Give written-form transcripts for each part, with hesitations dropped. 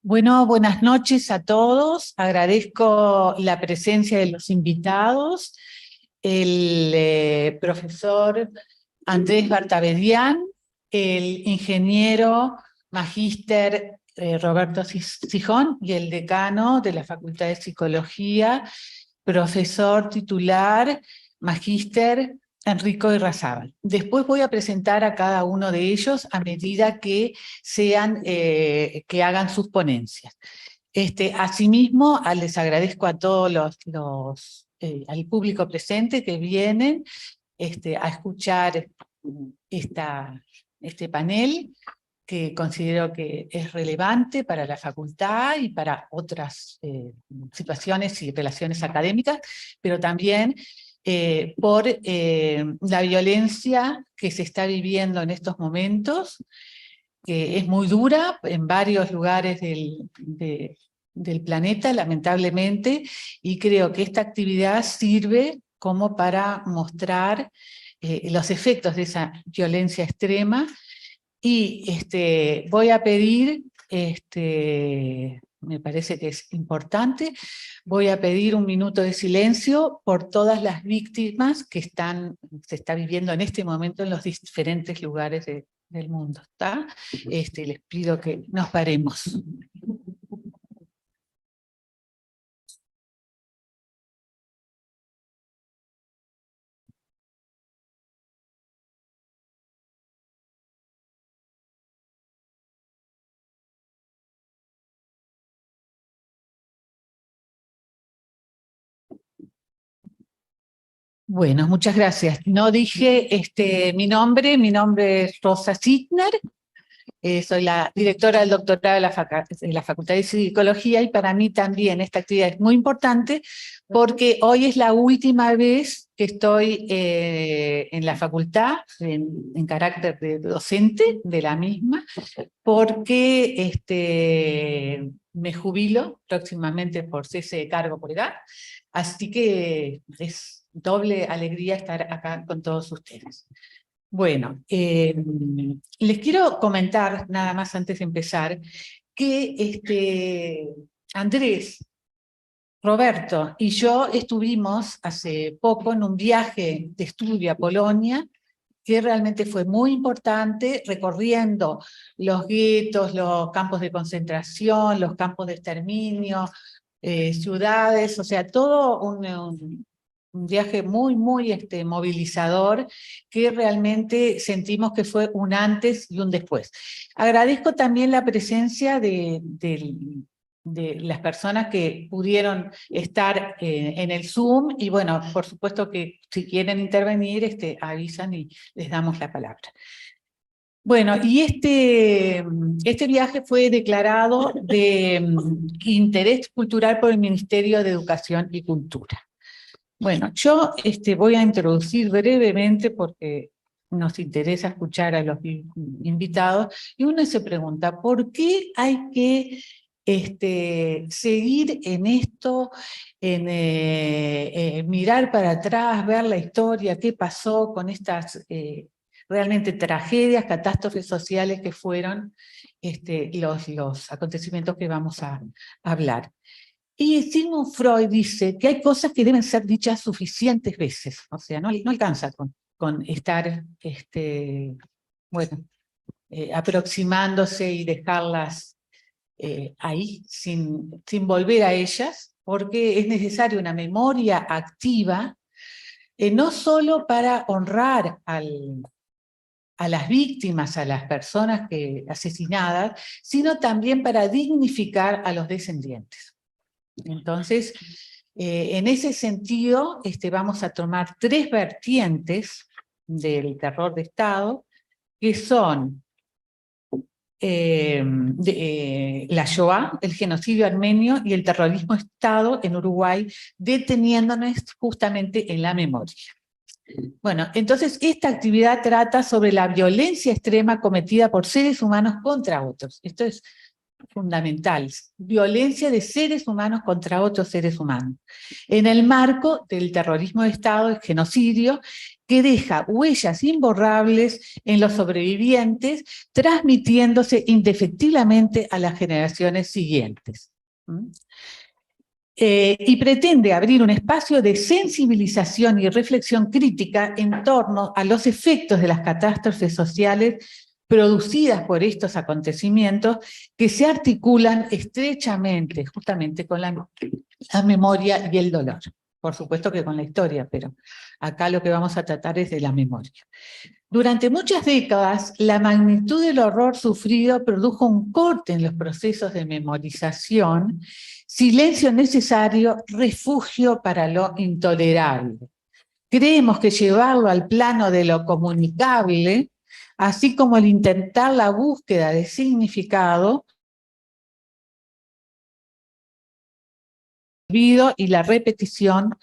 Bueno, buenas noches a todos. Agradezco la presencia de los invitados. El profesor Andrés Bartabedian, el ingeniero magíster Roberto Sijón y el decano de la Facultad de Psicología, profesor titular, magíster Enrico Irrazábal. Después voy a presentar a cada uno de ellos a medida que que hagan sus ponencias. Asimismo, les agradezco a todos al público presente que vienen a escuchar este panel, que considero que es relevante para la facultad y para otras situaciones y relaciones académicas, pero también por la violencia que se está viviendo en estos momentos, que es muy dura en varios lugares del planeta, lamentablemente, y creo que esta actividad sirve como para mostrar los efectos de esa violencia extrema. Y voy a pedir, me parece que es importante, voy a pedir un minuto de silencio por todas las víctimas que se está viviendo en este momento en los diferentes lugares del mundo, ¿está? Les pido que nos paremos. Bueno, muchas gracias. No dije mi nombre es Rosa Sittner, soy la directora del doctorado de la Facultad de Psicología, y para mí también esta actividad es muy importante porque hoy es la última vez que estoy en la facultad, en carácter de docente de la misma, porque me jubilo próximamente por cese de cargo por edad, así que es doble alegría estar acá con todos ustedes. Bueno, les quiero comentar, nada más antes de empezar, que Andrés, Roberto y yo estuvimos hace poco en un viaje de estudio a Polonia, que realmente fue muy importante, recorriendo los guetos, los campos de concentración, los campos de exterminio, ciudades, o sea, todo un viaje muy, muy movilizador, que realmente sentimos que fue un antes y un después. Agradezco también la presencia de las personas que pudieron estar en el Zoom, y bueno, por supuesto que si quieren intervenir, avisan y les damos la palabra. Bueno, y este viaje fue declarado de interés cultural por el Ministerio de Educación y Cultura. Bueno, yo voy a introducir brevemente porque nos interesa escuchar a los invitados, y uno se pregunta, ¿por qué hay que seguir en esto, en mirar para atrás, ver la historia, qué pasó con estas realmente tragedias, catástrofes sociales que fueron los acontecimientos que vamos a hablar? Y Sigmund Freud dice que hay cosas que deben ser dichas suficientes veces, o sea, no alcanza con estar bueno, aproximándose y dejarlas ahí sin volver a ellas, porque es necesaria una memoria activa, no solo para honrar a las víctimas, a las personas asesinadas, sino también para dignificar a los descendientes. Entonces, en ese sentido, vamos a tomar tres vertientes del terror de Estado, que son la Shoah, el genocidio armenio y el terrorismo de Estado en Uruguay, deteniéndonos justamente en la memoria. Bueno, entonces esta actividad trata sobre la violencia extrema cometida por seres humanos contra otros. Esto es fundamentales: violencia de seres humanos contra otros seres humanos, en el marco del terrorismo de Estado, el genocidio, que deja huellas imborrables en los sobrevivientes, transmitiéndose indefectiblemente a las generaciones siguientes. Y pretende abrir un espacio de sensibilización y reflexión crítica en torno a los efectos de las catástrofes sociales producidas por estos acontecimientos, que se articulan estrechamente justamente con la memoria y el dolor. Por supuesto que con la historia, pero acá lo que vamos a tratar es de la memoria. Durante muchas décadas, la magnitud del horror sufrido produjo un corte en los procesos de memorización, silencio necesario, refugio para lo intolerable. Creemos que llevarlo al plano de lo comunicable, así como el intentar la búsqueda de significado, y la repetición,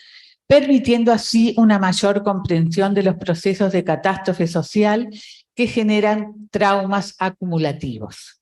permitiendo así una mayor comprensión de los procesos de catástrofe social que generan traumas acumulativos.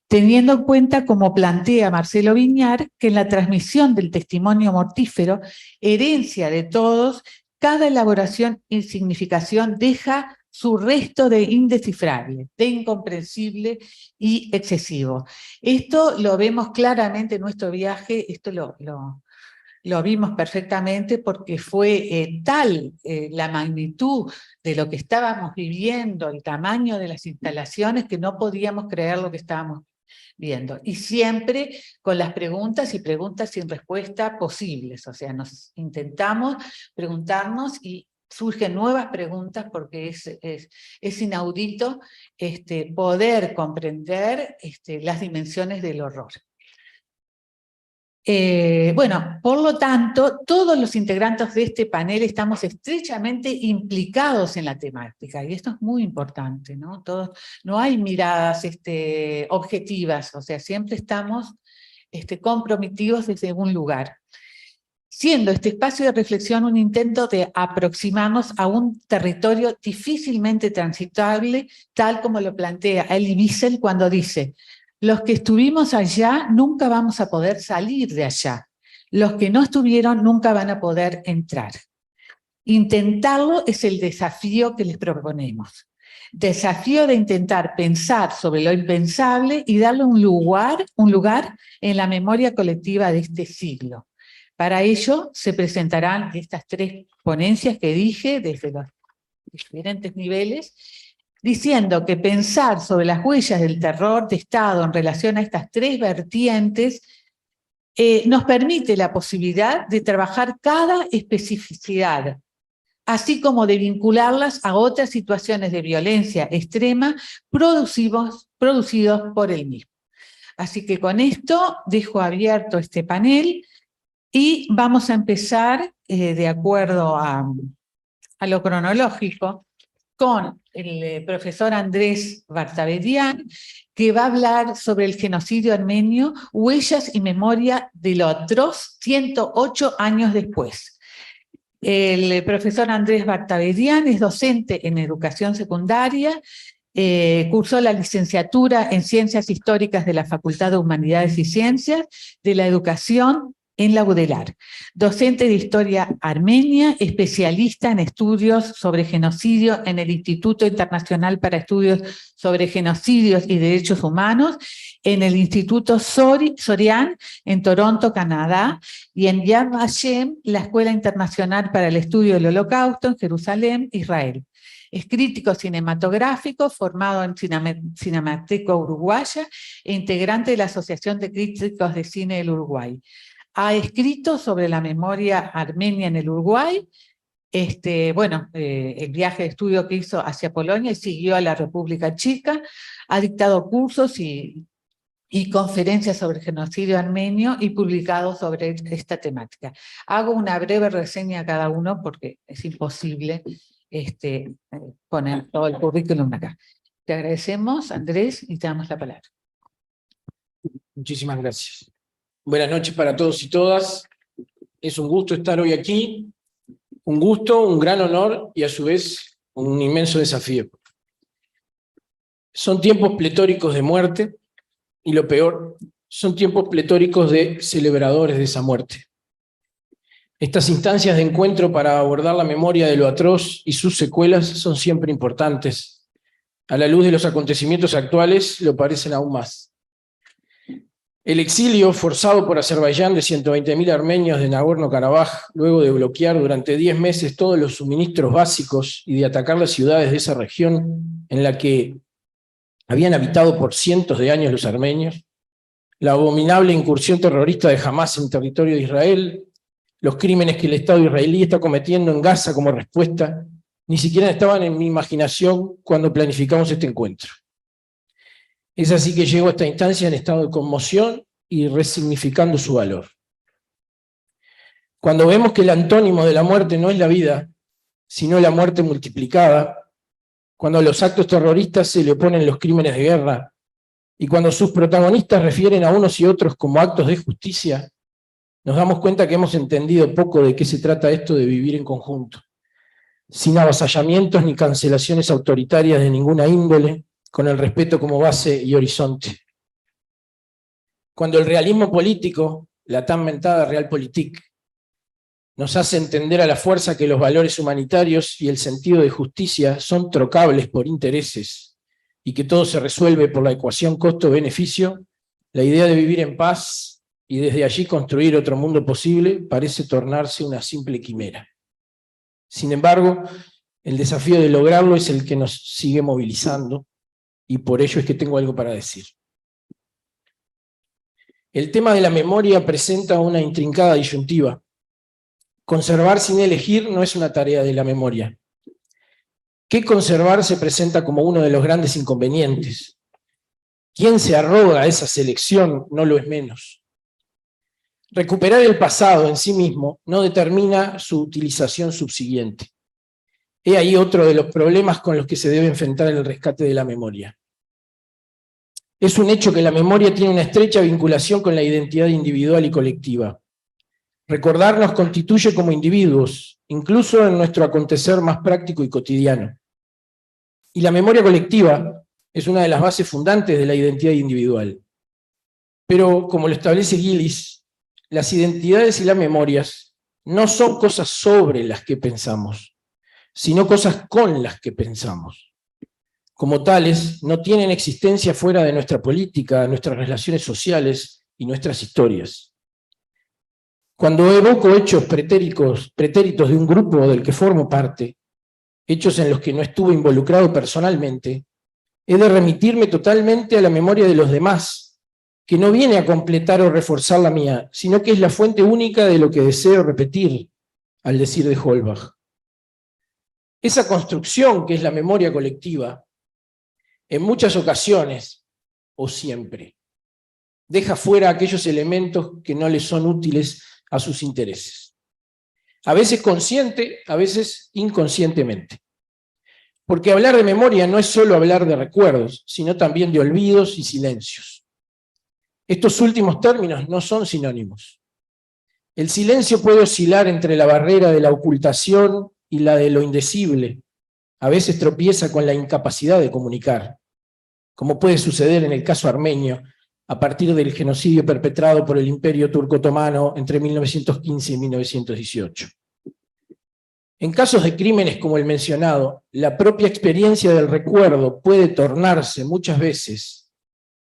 Teniendo en cuenta, como plantea Marcelo Viñar, que en la transmisión del testimonio mortífero, herencia de todos, cada elaboración y significación deja su resto de indescifrable, de incomprensible y excesivo. Esto lo vemos claramente en nuestro viaje, esto lo vimos perfectamente porque fue tal la magnitud de lo que estábamos viviendo, el tamaño de las instalaciones, que no podíamos creer lo que estábamos viendo. Y siempre con las preguntas y preguntas sin respuesta posibles. O sea, nos intentamos preguntarnos y surgen nuevas preguntas porque es inaudito poder comprender las dimensiones del horror. Bueno, por lo tanto, todos los integrantes de este panel estamos estrechamente implicados en la temática, y esto es muy importante, ¿no? No hay miradas objetivas, o sea, siempre estamos comprometidos desde un lugar, siendo este espacio de reflexión un intento de aproximarnos a un territorio difícilmente transitable, tal como lo plantea Elie Wiesel cuando dice: los que estuvimos allá nunca vamos a poder salir de allá. Los que no estuvieron nunca van a poder entrar. Intentarlo es el desafío que les proponemos. Desafío de intentar pensar sobre lo impensable y darle un lugar en la memoria colectiva de este siglo. Para ello se presentarán estas 3 ponencias que dije desde los diferentes niveles, diciendo que pensar sobre las huellas del terror de Estado en relación a estas 3 vertientes nos permite la posibilidad de trabajar cada especificidad, así como de vincularlas a otras situaciones de violencia extrema producidos por el mismo. Así que con esto dejo abierto este panel y vamos a empezar, de acuerdo a lo cronológico, con el profesor Andrés Vartabedian, que va a hablar sobre el genocidio armenio, huellas y memoria de lo atroz 108 años después. El profesor Andrés Vartabedian es docente en educación secundaria, cursó la licenciatura en Ciencias Históricas de la Facultad de Humanidades y Ciencias de la Educación en la UDELAR, docente de Historia Armenia, especialista en estudios sobre genocidio en el Instituto Internacional para Estudios sobre Genocidios y Derechos Humanos, en el Instituto Sorian, en Toronto, Canadá, y en Yad Vashem, la Escuela Internacional para el Estudio del Holocausto, en Jerusalén, Israel. Es crítico cinematográfico, formado en Cinemateca Uruguaya e integrante de la Asociación de Críticos de Cine del Uruguay. Ha escrito sobre la memoria armenia en el Uruguay, el viaje de estudio que hizo hacia Polonia y siguió a la República Checa, ha dictado cursos y conferencias sobre el genocidio armenio y publicado sobre esta temática. Hago una breve reseña a cada uno porque es imposible poner todo el currículum acá. Te agradecemos, Andrés, y te damos la palabra. Muchísimas gracias. Buenas noches para todos y todas. Es un gusto estar hoy aquí, un gusto, un gran honor y a su vez un inmenso desafío. Son tiempos pletóricos de muerte y lo peor son tiempos pletóricos de celebradores de esa muerte. Estas instancias de encuentro para abordar la memoria de lo atroz y sus secuelas son siempre importantes. A la luz de los acontecimientos actuales lo parecen aún más. El exilio forzado por Azerbaiyán de 120.000 armenios de Nagorno-Karabaj, luego de bloquear durante 10 meses todos los suministros básicos y de atacar las ciudades de esa región en la que habían habitado por cientos de años los armenios, la abominable incursión terrorista de Hamás en territorio de Israel, los crímenes que el Estado israelí está cometiendo en Gaza como respuesta, ni siquiera estaban en mi imaginación cuando planificamos este encuentro. Es así que llego a esta instancia en estado de conmoción y resignificando su valor. Cuando vemos que el antónimo de la muerte no es la vida, sino la muerte multiplicada, cuando a los actos terroristas se le oponen los crímenes de guerra, y cuando sus protagonistas refieren a unos y otros como actos de justicia, nos damos cuenta que hemos entendido poco de qué se trata esto de vivir en conjunto, sin avasallamientos ni cancelaciones autoritarias de ninguna índole, con el respeto como base y horizonte. Cuando el realismo político, la tan mentada Realpolitik, nos hace entender a la fuerza que los valores humanitarios y el sentido de justicia son trocables por intereses y que todo se resuelve por la ecuación costo-beneficio, la idea de vivir en paz y desde allí construir otro mundo posible parece tornarse una simple quimera. Sin embargo, el desafío de lograrlo es el que nos sigue movilizando, y por ello es que tengo algo para decir. El tema de la memoria presenta una intrincada disyuntiva. Conservar sin elegir no es una tarea de la memoria. ¿Qué conservar se presenta como uno de los grandes inconvenientes? ¿Quién se arroga esa selección no lo es menos? Recuperar el pasado en sí mismo no determina su utilización subsiguiente. He ahí otro de los problemas con los que se debe enfrentar el rescate de la memoria. Es un hecho que la memoria tiene una estrecha vinculación con la identidad individual y colectiva. Recordar nos constituye como individuos, incluso en nuestro acontecer más práctico y cotidiano. Y la memoria colectiva es una de las bases fundantes de la identidad individual. Pero, como lo establece Gillis, las identidades y las memorias no son cosas sobre las que pensamos, sino cosas con las que pensamos. Como tales, no tienen existencia fuera de nuestra política, nuestras relaciones sociales y nuestras historias. Cuando evoco hechos pretéritos de un grupo del que formo parte, hechos en los que no estuve involucrado personalmente, he de remitirme totalmente a la memoria de los demás, que no viene a completar o reforzar la mía, sino que es la fuente única de lo que deseo repetir, al decir de Holbach. Esa construcción que es la memoria colectiva, en muchas ocasiones, o siempre, deja fuera aquellos elementos que no les son útiles a sus intereses. A veces consciente, a veces inconscientemente. Porque hablar de memoria no es solo hablar de recuerdos, sino también de olvidos y silencios. Estos últimos términos no son sinónimos. El silencio puede oscilar entre la barrera de la ocultación y la de lo indecible. A veces tropieza con la incapacidad de comunicar, como puede suceder en el caso armenio, a partir del genocidio perpetrado por el Imperio Turco-Otomano entre 1915 y 1918. En casos de crímenes como el mencionado, la propia experiencia del recuerdo puede tornarse muchas veces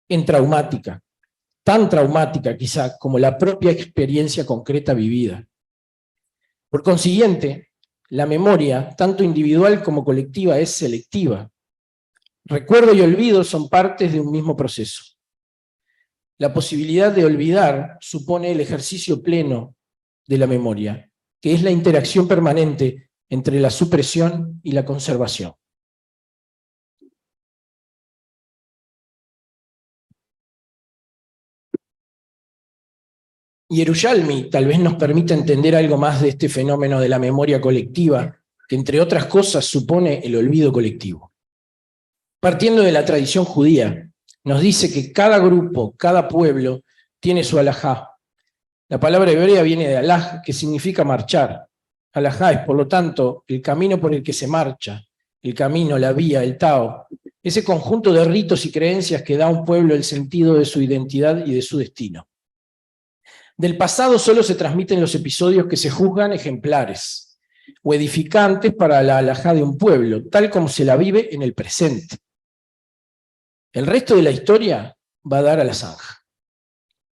en traumática, tan traumática quizá como la propia experiencia concreta vivida. Por consiguiente, la memoria, tanto individual como colectiva, es selectiva. Recuerdo y olvido son partes de un mismo proceso. La posibilidad de olvidar supone el ejercicio pleno de la memoria, que es la interacción permanente entre la supresión y la conservación. Yerushalmi tal vez nos permita entender algo más de este fenómeno de la memoria colectiva, que entre otras cosas supone el olvido colectivo. Partiendo de la tradición judía, nos dice que cada grupo, cada pueblo, tiene su alajá. La palabra hebrea viene de alaj, que significa marchar. Alajá es, por lo tanto, el camino por el que se marcha, el camino, la vía, el tao. ese conjunto de ritos y creencias que da a un pueblo el sentido de su identidad y de su destino. Del pasado solo se transmiten los episodios que se juzgan ejemplares o edificantes para la halajá de un pueblo, tal como se la vive en el presente. El resto de la historia va a dar a la zanja.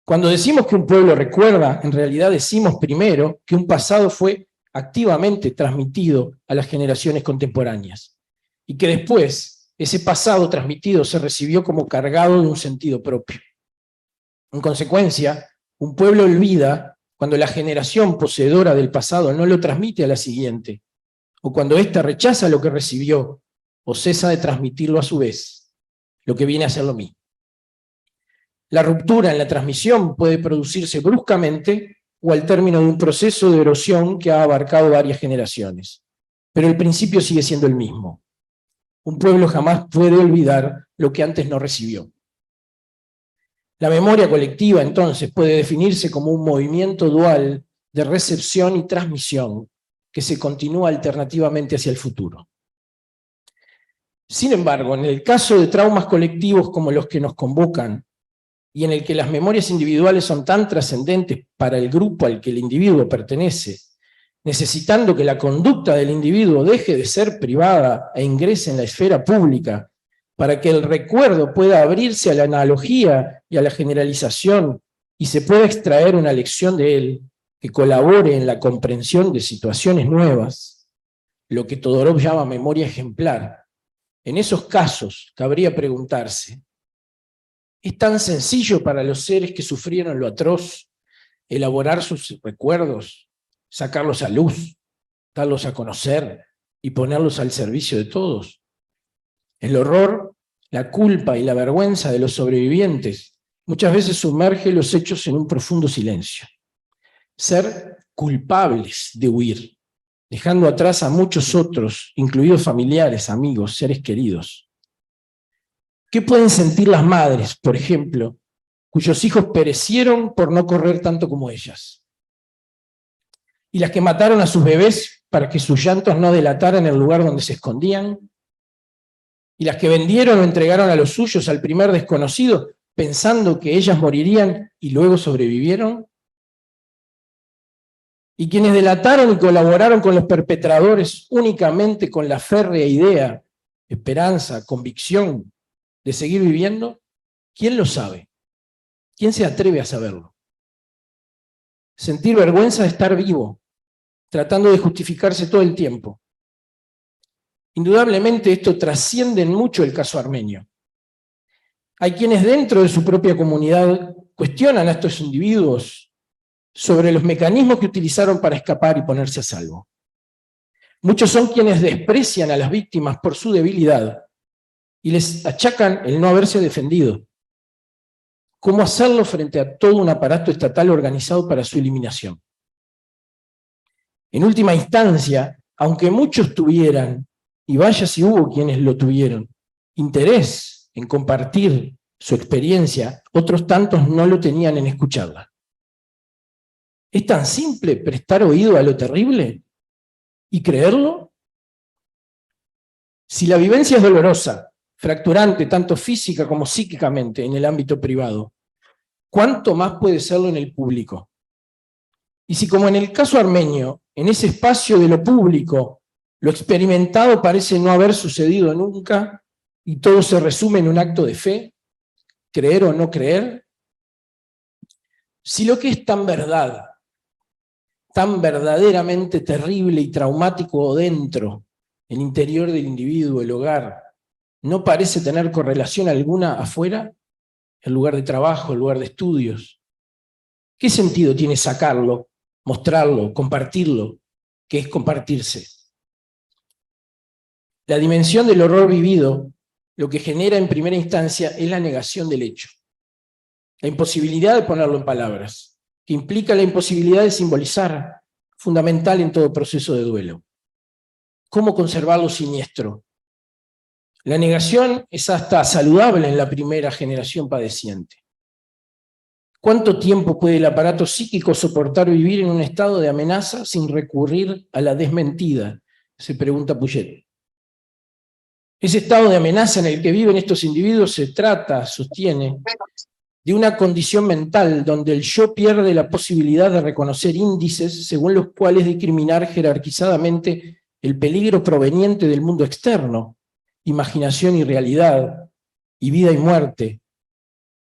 Cuando decimos que un pueblo recuerda, en realidad decimos primero que un pasado fue activamente transmitido a las generaciones contemporáneas y que después ese pasado transmitido se recibió como cargado de un sentido propio. En consecuencia, un pueblo olvida cuando la generación poseedora del pasado no lo transmite a la siguiente, o cuando ésta rechaza lo que recibió o cesa de transmitirlo a su vez, lo que viene a ser lo mismo. La ruptura en la transmisión puede producirse bruscamente o al término de un proceso de erosión que ha abarcado varias generaciones. Pero el principio sigue siendo el mismo. Un pueblo jamás puede olvidar lo que antes no recibió. La memoria colectiva, entonces, puede definirse como un movimiento dual de recepción y transmisión que se continúa alternativamente hacia el futuro. Sin embargo, en el caso de traumas colectivos como los que nos convocan, y en el que las memorias individuales son tan trascendentes para el grupo al que el individuo pertenece, necesitando que la conducta del individuo deje de ser privada e ingrese en la esfera pública, para que el recuerdo pueda abrirse a la analogía y a la generalización y se pueda extraer una lección de él que colabore en la comprensión de situaciones nuevas, lo que Todorov llama memoria ejemplar. En esos casos cabría preguntarse: ¿es tan sencillo para los seres que sufrieron lo atroz elaborar sus recuerdos, sacarlos a luz, darlos a conocer y ponerlos al servicio de todos? El horror, la culpa y la vergüenza de los sobrevivientes muchas veces sumerge los hechos en un profundo silencio. Ser culpables de huir, dejando atrás a muchos otros, incluidos familiares, amigos, seres queridos. ¿Qué pueden sentir las madres, por ejemplo, cuyos hijos perecieron por no correr tanto como ellas? ¿Y las que mataron a sus bebés para que sus llantos no delataran el lugar donde se escondían? ¿Y las que vendieron o entregaron a los suyos al primer desconocido pensando que ellas morirían y luego sobrevivieron? ¿Y quienes delataron y colaboraron con los perpetradores únicamente con la férrea idea, esperanza, convicción de seguir viviendo? ¿Quién lo sabe? ¿Quién se atreve a saberlo? Sentir vergüenza de estar vivo, tratando de justificarse todo el tiempo. Indudablemente esto trasciende en mucho el caso armenio. Hay quienes dentro de su propia comunidad cuestionan a estos individuos sobre los mecanismos que utilizaron para escapar y ponerse a salvo. Muchos son quienes desprecian a las víctimas por su debilidad y les achacan el no haberse defendido. ¿Cómo hacerlo frente a todo un aparato estatal organizado para su eliminación? En última instancia, aunque muchos tuvieran, y vaya si hubo quienes lo tuvieron, interés en compartir su experiencia, otros tantos no lo tenían en escucharla. ¿Es tan simple prestar oído a lo terrible y creerlo? Si la vivencia es dolorosa, fracturante tanto física como psíquicamente en el ámbito privado, ¿cuánto más puede serlo en el público? Y si, como en el caso armenio, en ese espacio de lo público, lo experimentado parece no haber sucedido nunca y todo se resume en un acto de fe, creer o no creer, si lo que es tan verdad, tan verdaderamente terrible y traumático dentro, el interior del individuo, el hogar, no parece tener correlación alguna afuera, el lugar de trabajo, el lugar de estudios, ¿qué sentido tiene sacarlo, mostrarlo, compartirlo, que es compartirse? La dimensión del horror vivido, lo que genera en primera instancia es la negación del hecho, la imposibilidad de ponerlo en palabras, que implica la imposibilidad de simbolizar, fundamental en todo proceso de duelo. ¿Cómo conservar lo siniestro? La negación es hasta saludable en la primera generación padeciente. ¿Cuánto tiempo puede el aparato psíquico soportar vivir en un estado de amenaza sin recurrir a la desmentida? Se pregunta Puget. Ese estado de amenaza en el que viven estos individuos se trata, sostiene, de una condición mental donde el yo pierde la posibilidad de reconocer índices según los cuales discriminar jerarquizadamente el peligro proveniente del mundo externo, imaginación y realidad, y vida y muerte.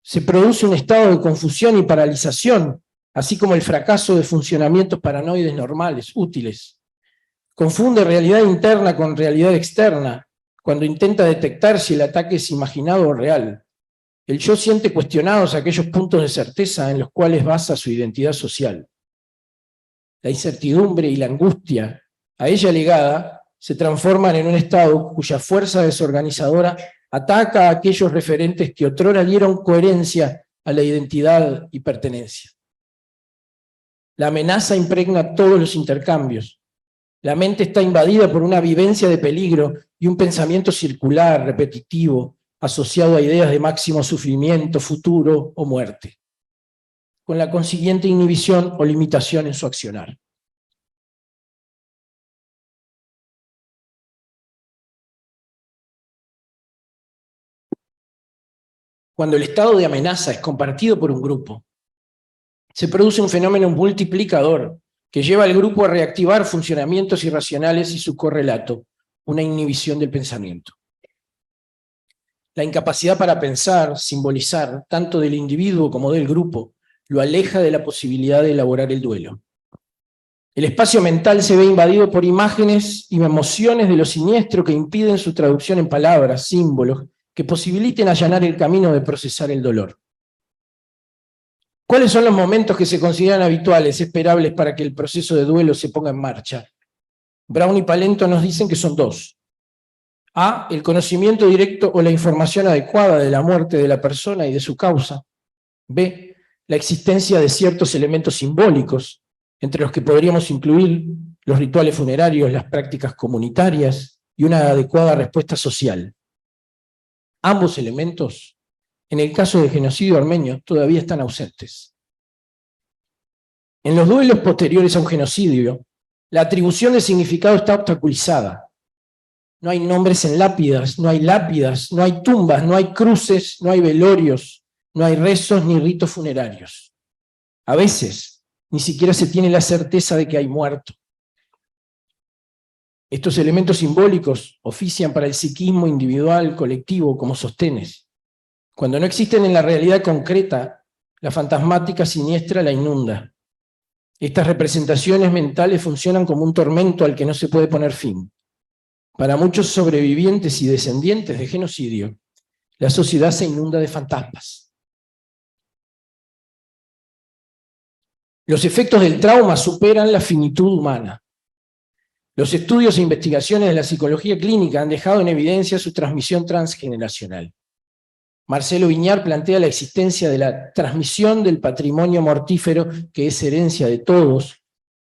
Se produce un estado de confusión y paralización, así como el fracaso de funcionamientos paranoides normales, útiles. Confunde realidad interna con realidad externa, cuando intenta detectar si el ataque es imaginado o real. El yo siente cuestionados aquellos puntos de certeza en los cuales basa su identidad social. La incertidumbre y la angustia, a ella ligada, se transforman en un estado cuya fuerza desorganizadora ataca a aquellos referentes que otrora dieron coherencia a la identidad y pertenencia. La amenaza impregna todos los intercambios. La mente está invadida por una vivencia de peligro y un pensamiento circular, repetitivo, asociado a ideas de máximo sufrimiento, futuro o muerte, con la consiguiente inhibición o limitación en su accionar. Cuando el estado de amenaza es compartido por un grupo, se produce un fenómeno multiplicador que lleva al grupo a reactivar funcionamientos irracionales y su correlato, una inhibición del pensamiento. La incapacidad para pensar, simbolizar, tanto del individuo como del grupo, lo aleja de la posibilidad de elaborar el duelo. El espacio mental se ve invadido por imágenes y emociones de lo siniestro que impiden su traducción en palabras, símbolos, que posibiliten allanar el camino de procesar el dolor. ¿Cuáles son los momentos que se consideran habituales, esperables para que el proceso de duelo se ponga en marcha? Brown y Palento nos dicen que son dos. A, el conocimiento directo o la información adecuada de la muerte de la persona y de su causa. B, la existencia de ciertos elementos simbólicos, entre los que podríamos incluir los rituales funerarios, las prácticas comunitarias y una adecuada respuesta social. Ambos elementos, en el caso del genocidio armenio, todavía están ausentes. En los duelos posteriores a un genocidio, la atribución de significado está obstaculizada. No hay nombres en lápidas, no hay tumbas, no hay cruces, no hay velorios, no hay rezos ni ritos funerarios. A veces, ni siquiera se tiene la certeza de que hay muerto. Estos elementos simbólicos ofician para el psiquismo individual, colectivo, como sostenes. Cuando no existen en la realidad concreta, la fantasmática siniestra la inunda. Estas representaciones mentales funcionan como un tormento al que no se puede poner fin. Para muchos sobrevivientes y descendientes de genocidio, la sociedad se inunda de fantasmas. Los efectos del trauma superan la finitud humana. Los estudios e investigaciones de la psicología clínica han dejado en evidencia su transmisión transgeneracional. Marcelo Viñar plantea la existencia de la transmisión del patrimonio mortífero que es herencia de todos,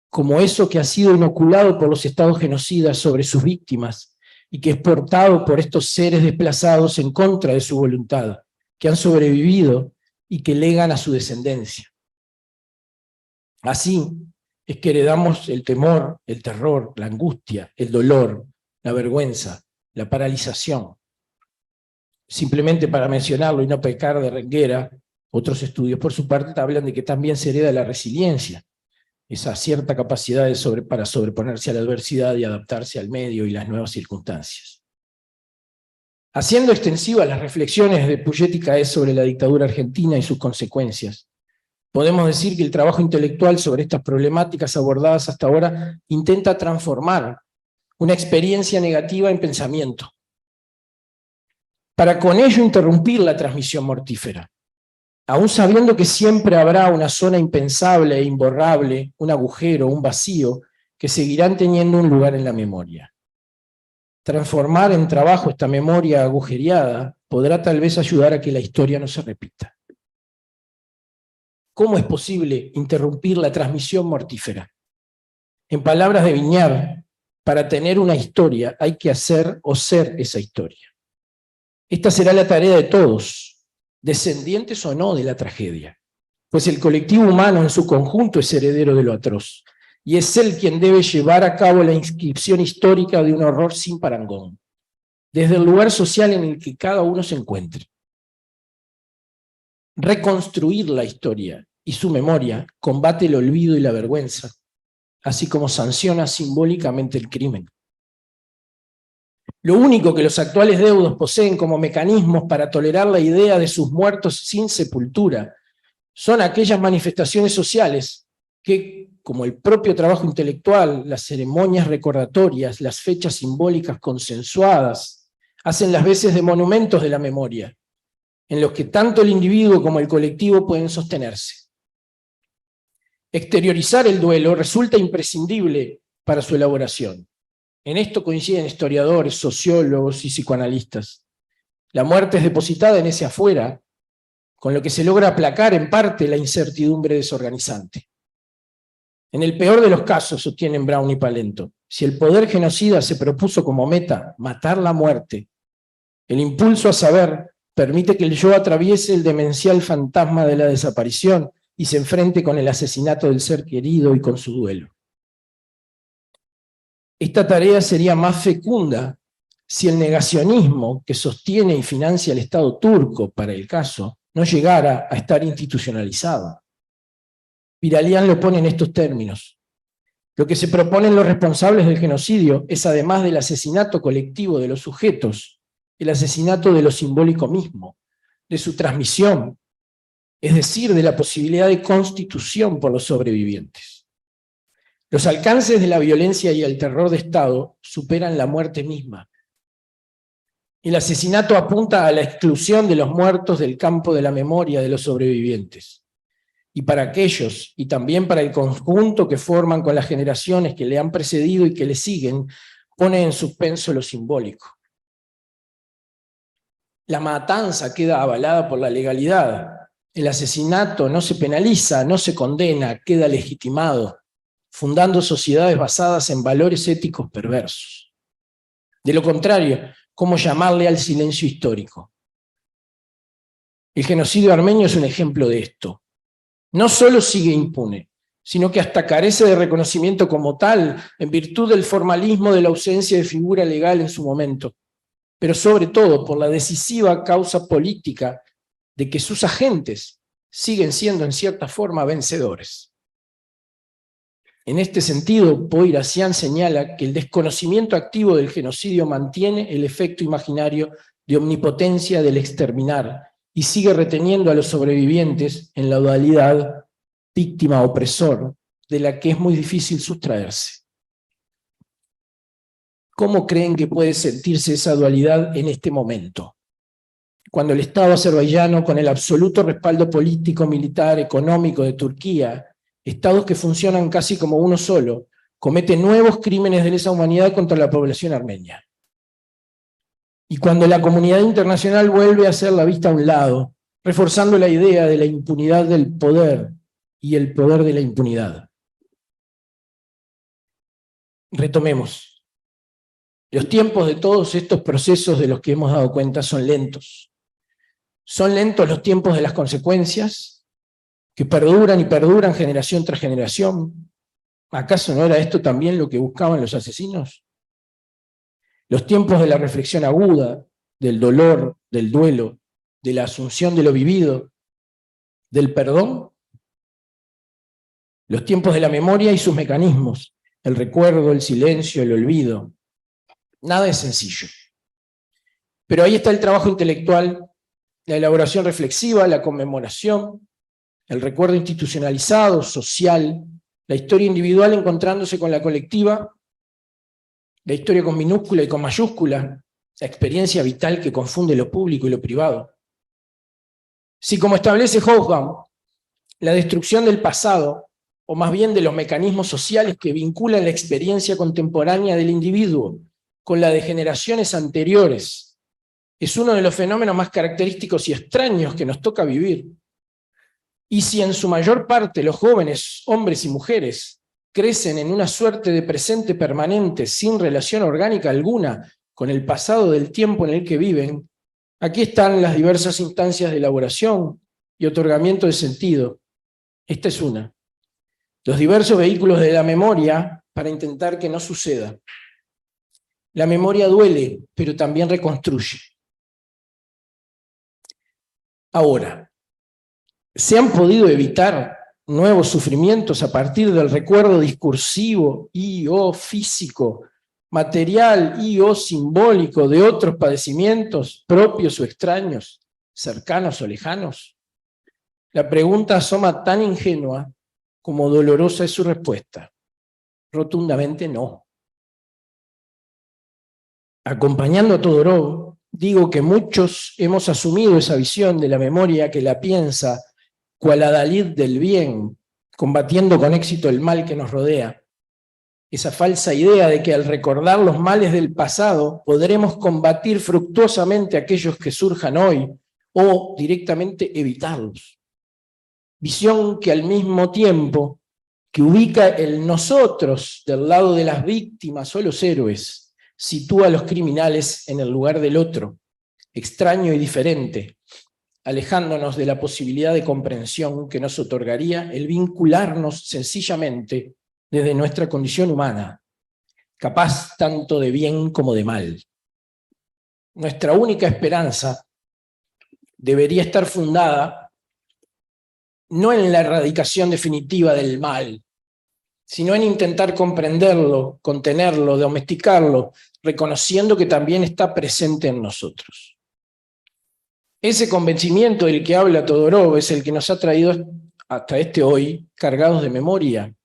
como eso que ha sido inoculado por los estados genocidas sobre sus víctimas y que es portado por estos seres desplazados en contra de su voluntad, que han sobrevivido y que legan a su descendencia. Así es que heredamos el temor, el terror, la angustia, el dolor, la vergüenza, la paralización. Simplemente para mencionarlo y no pecar de renguera, otros estudios por su parte hablan de que también se hereda la resiliencia, esa cierta capacidad para sobreponerse a la adversidad y adaptarse al medio y las nuevas circunstancias. Haciendo extensivas las reflexiones de Puget y Caes sobre la dictadura argentina y sus consecuencias, podemos decir que el trabajo intelectual sobre estas problemáticas abordadas hasta ahora intenta transformar una experiencia negativa en pensamiento, para con ello interrumpir la transmisión mortífera, aún sabiendo que siempre habrá una zona impensable e imborrable, un agujero, un vacío, que seguirán teniendo un lugar en la memoria. Transformar en trabajo esta memoria agujereada podrá tal vez ayudar a que la historia no se repita. ¿Cómo es posible interrumpir la transmisión mortífera? En palabras de Viñar, para tener una historia hay que hacer o ser esa historia. Esta será la tarea de todos, descendientes o no de la tragedia, pues el colectivo humano en su conjunto es heredero de lo atroz, y es él quien debe llevar a cabo la inscripción histórica de un horror sin parangón. desde el lugar social en el que cada uno se encuentre. Reconstruir la historia y su memoria combate el olvido y la vergüenza, así como sanciona simbólicamente el crimen. Lo único que los actuales deudos poseen como mecanismos para tolerar la idea de sus muertos sin sepultura son aquellas manifestaciones sociales que, como el propio trabajo intelectual, las ceremonias recordatorias, las fechas simbólicas consensuadas, hacen las veces de monumentos de la memoria, en los que tanto el individuo como el colectivo pueden sostenerse. Exteriorizar el duelo resulta imprescindible para su elaboración. En esto coinciden historiadores, sociólogos y psicoanalistas. La muerte es depositada en ese afuera, con lo que se logra aplacar en parte la incertidumbre desorganizante. En el peor de los casos, sostienen Brown y Palento, si el poder genocida se propuso como meta matar la muerte, el impulso a saber permite que el yo atraviese el demencial fantasma de la desaparición y se enfrente con el asesinato del ser querido y con su duelo. Esta tarea sería más fecunda si el negacionismo que sostiene y financia el Estado turco para el caso no llegara a estar institucionalizado. Viralian lo pone en estos términos. Lo que se proponen los responsables del genocidio es, además del asesinato colectivo de los sujetos, el asesinato de lo simbólico mismo, de su transmisión, es decir, de la posibilidad de constitución por los sobrevivientes. Los alcances de la violencia y el terror de Estado superan la muerte misma. El asesinato apunta a la exclusión de los muertos del campo de la memoria de los sobrevivientes. Y para aquellos, y también para el conjunto que forman con las generaciones que le han precedido y que le siguen, pone en suspenso lo simbólico. La matanza queda avalada por la legalidad. El asesinato no se penaliza, no se condena, queda legitimado, fundando sociedades basadas en valores éticos perversos. De lo contrario, ¿cómo llamarle al silencio histórico? El genocidio armenio es un ejemplo de esto. No solo sigue impune, sino que hasta carece de reconocimiento como tal, en virtud del formalismo de la ausencia de figura legal en su momento, pero sobre todo por la decisiva causa política de que sus agentes siguen siendo en cierta forma vencedores. En este sentido, Poiracián señala que el desconocimiento activo del genocidio mantiene el efecto imaginario de omnipotencia del exterminar y sigue reteniendo a los sobrevivientes en la dualidad víctima-opresor, de la que es muy difícil sustraerse. ¿Cómo creen que puede sentirse esa dualidad en este momento? Cuando el Estado azerbaiyano, con el absoluto respaldo político, militar, económico de Turquía, estados que funcionan casi como uno solo, comete nuevos crímenes de lesa humanidad contra la población armenia. Y cuando la comunidad internacional vuelve a hacer la vista a un lado, reforzando la idea de la impunidad del poder y el poder de la impunidad. Retomemos. Los tiempos de todos estos procesos de los que hemos dado cuenta son lentos. Son lentos los tiempos de las consecuencias, que perduran y perduran generación tras generación. ¿Acaso no era esto también lo que buscaban los asesinos? Los tiempos de la reflexión aguda, del dolor, del duelo, de la asunción de lo vivido, del perdón. Los tiempos de la memoria y sus mecanismos, el recuerdo, el silencio, el olvido. Nada es sencillo. Pero ahí está el trabajo intelectual, la elaboración reflexiva, la conmemoración, el recuerdo institucionalizado, social, la historia individual encontrándose con la colectiva, la historia con minúscula y con mayúscula, la experiencia vital que confunde lo público y lo privado. Si, como establece Hobsbawm, la destrucción del pasado, o más bien de los mecanismos sociales que vinculan la experiencia contemporánea del individuo con la de generaciones anteriores, es uno de los fenómenos más característicos y extraños que nos toca vivir. Y si en su mayor parte los jóvenes, hombres y mujeres, crecen en una suerte de presente permanente sin relación orgánica alguna con el pasado del tiempo en el que viven, aquí están las diversas instancias de elaboración y otorgamiento de sentido. Esta es una. Los diversos vehículos de la memoria para intentar que no suceda. La memoria duele, pero también reconstruye. Ahora, ¿se han podido evitar nuevos sufrimientos a partir del recuerdo discursivo y o físico, material y o simbólico de otros padecimientos propios o extraños, cercanos o lejanos? La pregunta asoma tan ingenua como dolorosa es su respuesta. Rotundamente no. Acompañando a Todorov, digo que muchos hemos asumido esa visión de la memoria que la piensa cual adalid del bien, combatiendo con éxito el mal que nos rodea. Esa falsa idea de que al recordar los males del pasado podremos combatir fructuosamente aquellos que surjan hoy o directamente evitarlos. Visión que al mismo tiempo que ubica el nosotros del lado de las víctimas o los héroes, sitúa a los criminales en el lugar del otro, extraño y diferente, alejándonos de la posibilidad de comprensión que nos otorgaría el vincularnos sencillamente desde nuestra condición humana, capaz tanto de bien como de mal. Nuestra única esperanza debería estar fundada no en la erradicación definitiva del mal, sino en intentar comprenderlo, contenerlo, domesticarlo, reconociendo que también está presente en nosotros. Ese convencimiento del que habla Todorov es el que nos ha traído hasta hoy cargados de memoria,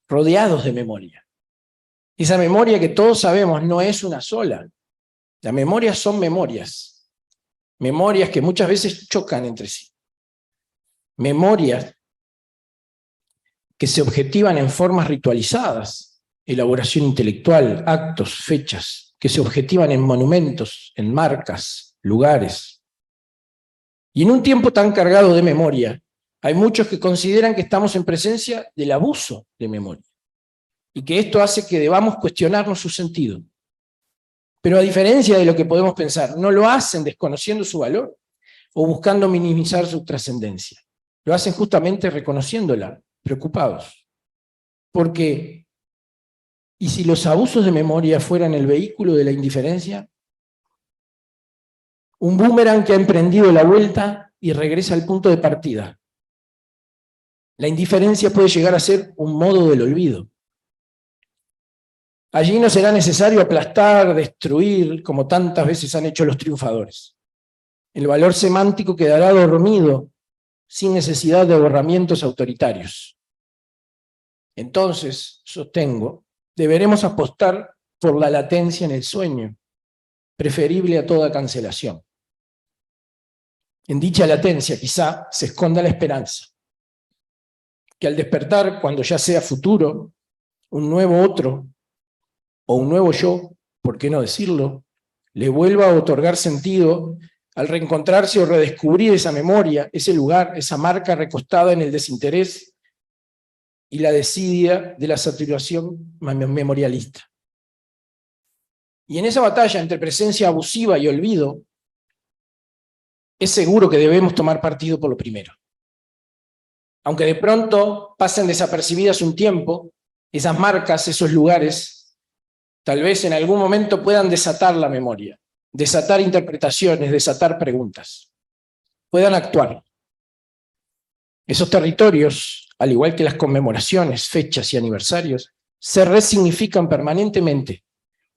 rodeados de memoria. Esa memoria que todos sabemos no es una sola. Las memorias son memorias. Memorias que muchas veces chocan entre sí. Memorias que se objetivan en formas ritualizadas, elaboración intelectual, actos, fechas, que se objetivan en monumentos, en marcas, lugares. Y en un tiempo tan cargado de memoria, hay muchos que consideran que estamos en presencia del abuso de memoria y que esto hace que debamos cuestionarnos su sentido. Pero a diferencia de lo que podemos pensar, no lo hacen desconociendo su valor o buscando minimizar su trascendencia. Lo hacen justamente reconociéndola, preocupados. Porque, ¿y si los abusos de memoria fueran el vehículo de la indiferencia? Un boomerang que ha emprendido la vuelta y regresa al punto de partida. La indiferencia puede llegar a ser un modo del olvido. Allí no será necesario aplastar, destruir, como tantas veces han hecho los triunfadores. El valor semántico quedará dormido, sin necesidad de borramientos autoritarios. Entonces, sostengo, deberemos apostar por la latencia en el sueño, preferible a toda cancelación. En dicha latencia quizá se esconda la esperanza, que al despertar, cuando ya sea futuro, un nuevo otro, o un nuevo yo, ¿por qué no decirlo?, le vuelva a otorgar sentido al reencontrarse o redescubrir esa memoria, ese lugar, esa marca recostada en el desinterés y la desidia de la saturación memorialista. Y en esa batalla entre presencia abusiva y olvido, es seguro que debemos tomar partido por lo primero. Aunque de pronto pasen desapercibidas un tiempo, esas marcas, esos lugares, tal vez en algún momento puedan desatar la memoria, desatar interpretaciones, desatar preguntas, puedan actuar. Esos territorios, al igual que las conmemoraciones, fechas y aniversarios, se resignifican permanentemente.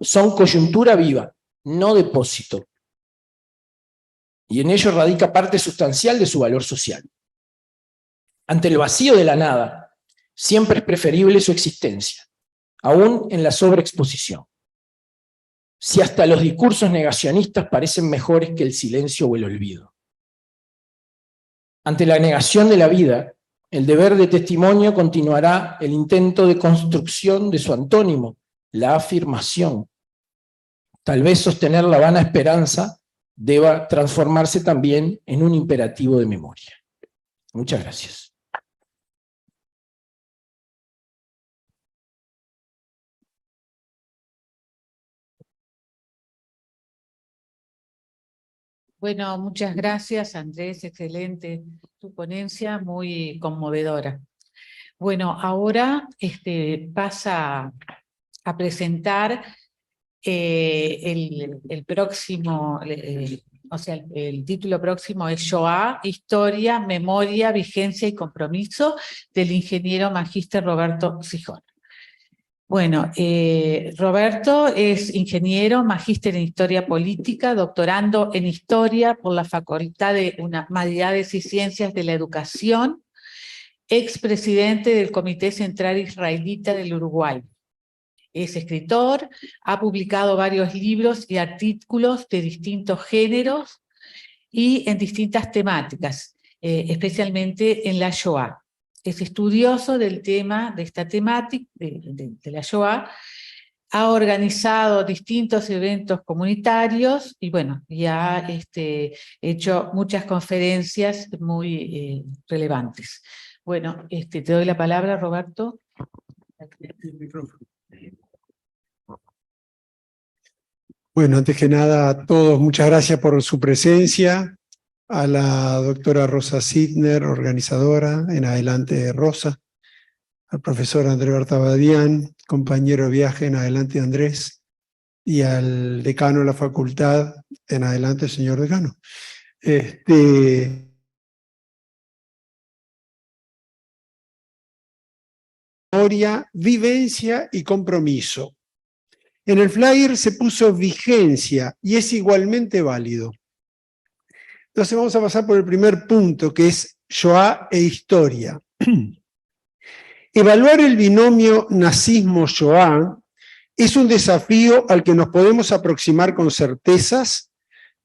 Son coyuntura viva, no depósito. Y en ello radica parte sustancial de su valor social. Ante el vacío de la nada, siempre es preferible su existencia, aún en la sobreexposición. Si hasta los discursos negacionistas parecen mejores que el silencio o el olvido. Ante la negación de la vida, el deber de testimonio continuará el intento de construcción de su antónimo, la afirmación. Tal vez sostener la vana esperanza deba transformarse también en un imperativo de memoria. Muchas gracias. Bueno, muchas gracias, Andrés, excelente tu ponencia, muy conmovedora. Bueno, ahora pasa a presentar El próximo, o sea, el título próximo es Shoah, Historia, Memoria, Vigencia y Compromiso, del ingeniero magíster Roberto Sijón. Bueno, Roberto es ingeniero, magíster en Historia Política, doctorando en Historia por la Facultad de Humanidades y Ciencias de la Educación, expresidente del Comité Central Israelita del Uruguay. Es escritor, ha publicado varios libros y artículos de distintos géneros y en distintas temáticas, especialmente en la Shoah. Es estudioso del tema, de esta temática, de la Shoah, ha organizado distintos eventos comunitarios y bueno, y ha hecho muchas conferencias muy relevantes. Bueno, te doy la palabra, Roberto. Bueno, antes que nada, a todos, muchas gracias por su presencia. A la doctora Rosa Sidner, organizadora, en adelante Rosa. Al profesor Andrés Bertabadián, compañero de viaje, en adelante Andrés. Y al decano de la facultad, en adelante señor decano. Memoria, vivencia y compromiso. En el flyer se puso vigencia y es igualmente válido. Entonces vamos a pasar por el primer punto, que es Shoah e historia. Evaluar el binomio nazismo-Shoah es un desafío al que nos podemos aproximar con certezas,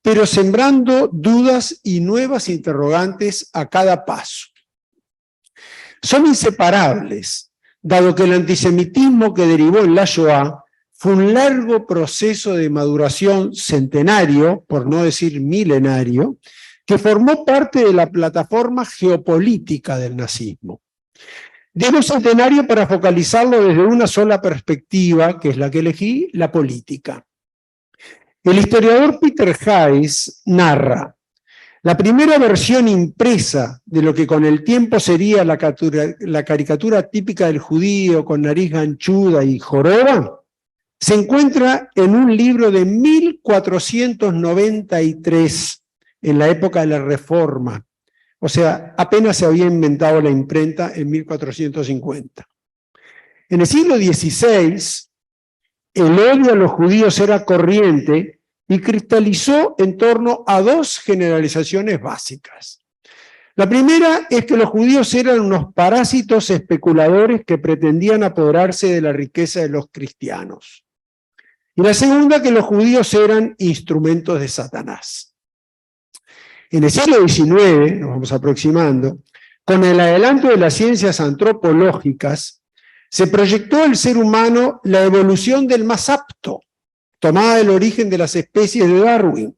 pero sembrando dudas y nuevas interrogantes a cada paso. Son inseparables, dado que el antisemitismo que derivó en la Shoah fue un largo proceso de maduración centenario, por no decir milenario, que formó parte de la plataforma geopolítica del nazismo. Digo centenario para focalizarlo desde una sola perspectiva, que es la que elegí, la política. El historiador Peter Hayes narra: la primera versión impresa de lo que con el tiempo sería la caricatura típica del judío con nariz ganchuda y joroba, se encuentra en un libro de 1493, en la época de la Reforma. O sea, apenas se había inventado la imprenta en 1450. En el siglo XVI, el odio a los judíos era corriente y cristalizó en torno a dos generalizaciones básicas. La primera es que los judíos eran unos parásitos especuladores que pretendían apoderarse de la riqueza de los cristianos. Y la segunda, que los judíos eran instrumentos de Satanás. En el siglo XIX, nos vamos aproximando, con el adelanto de las ciencias antropológicas, se proyectó al ser humano la evolución del más apto, tomada del origen de las especies de Darwin,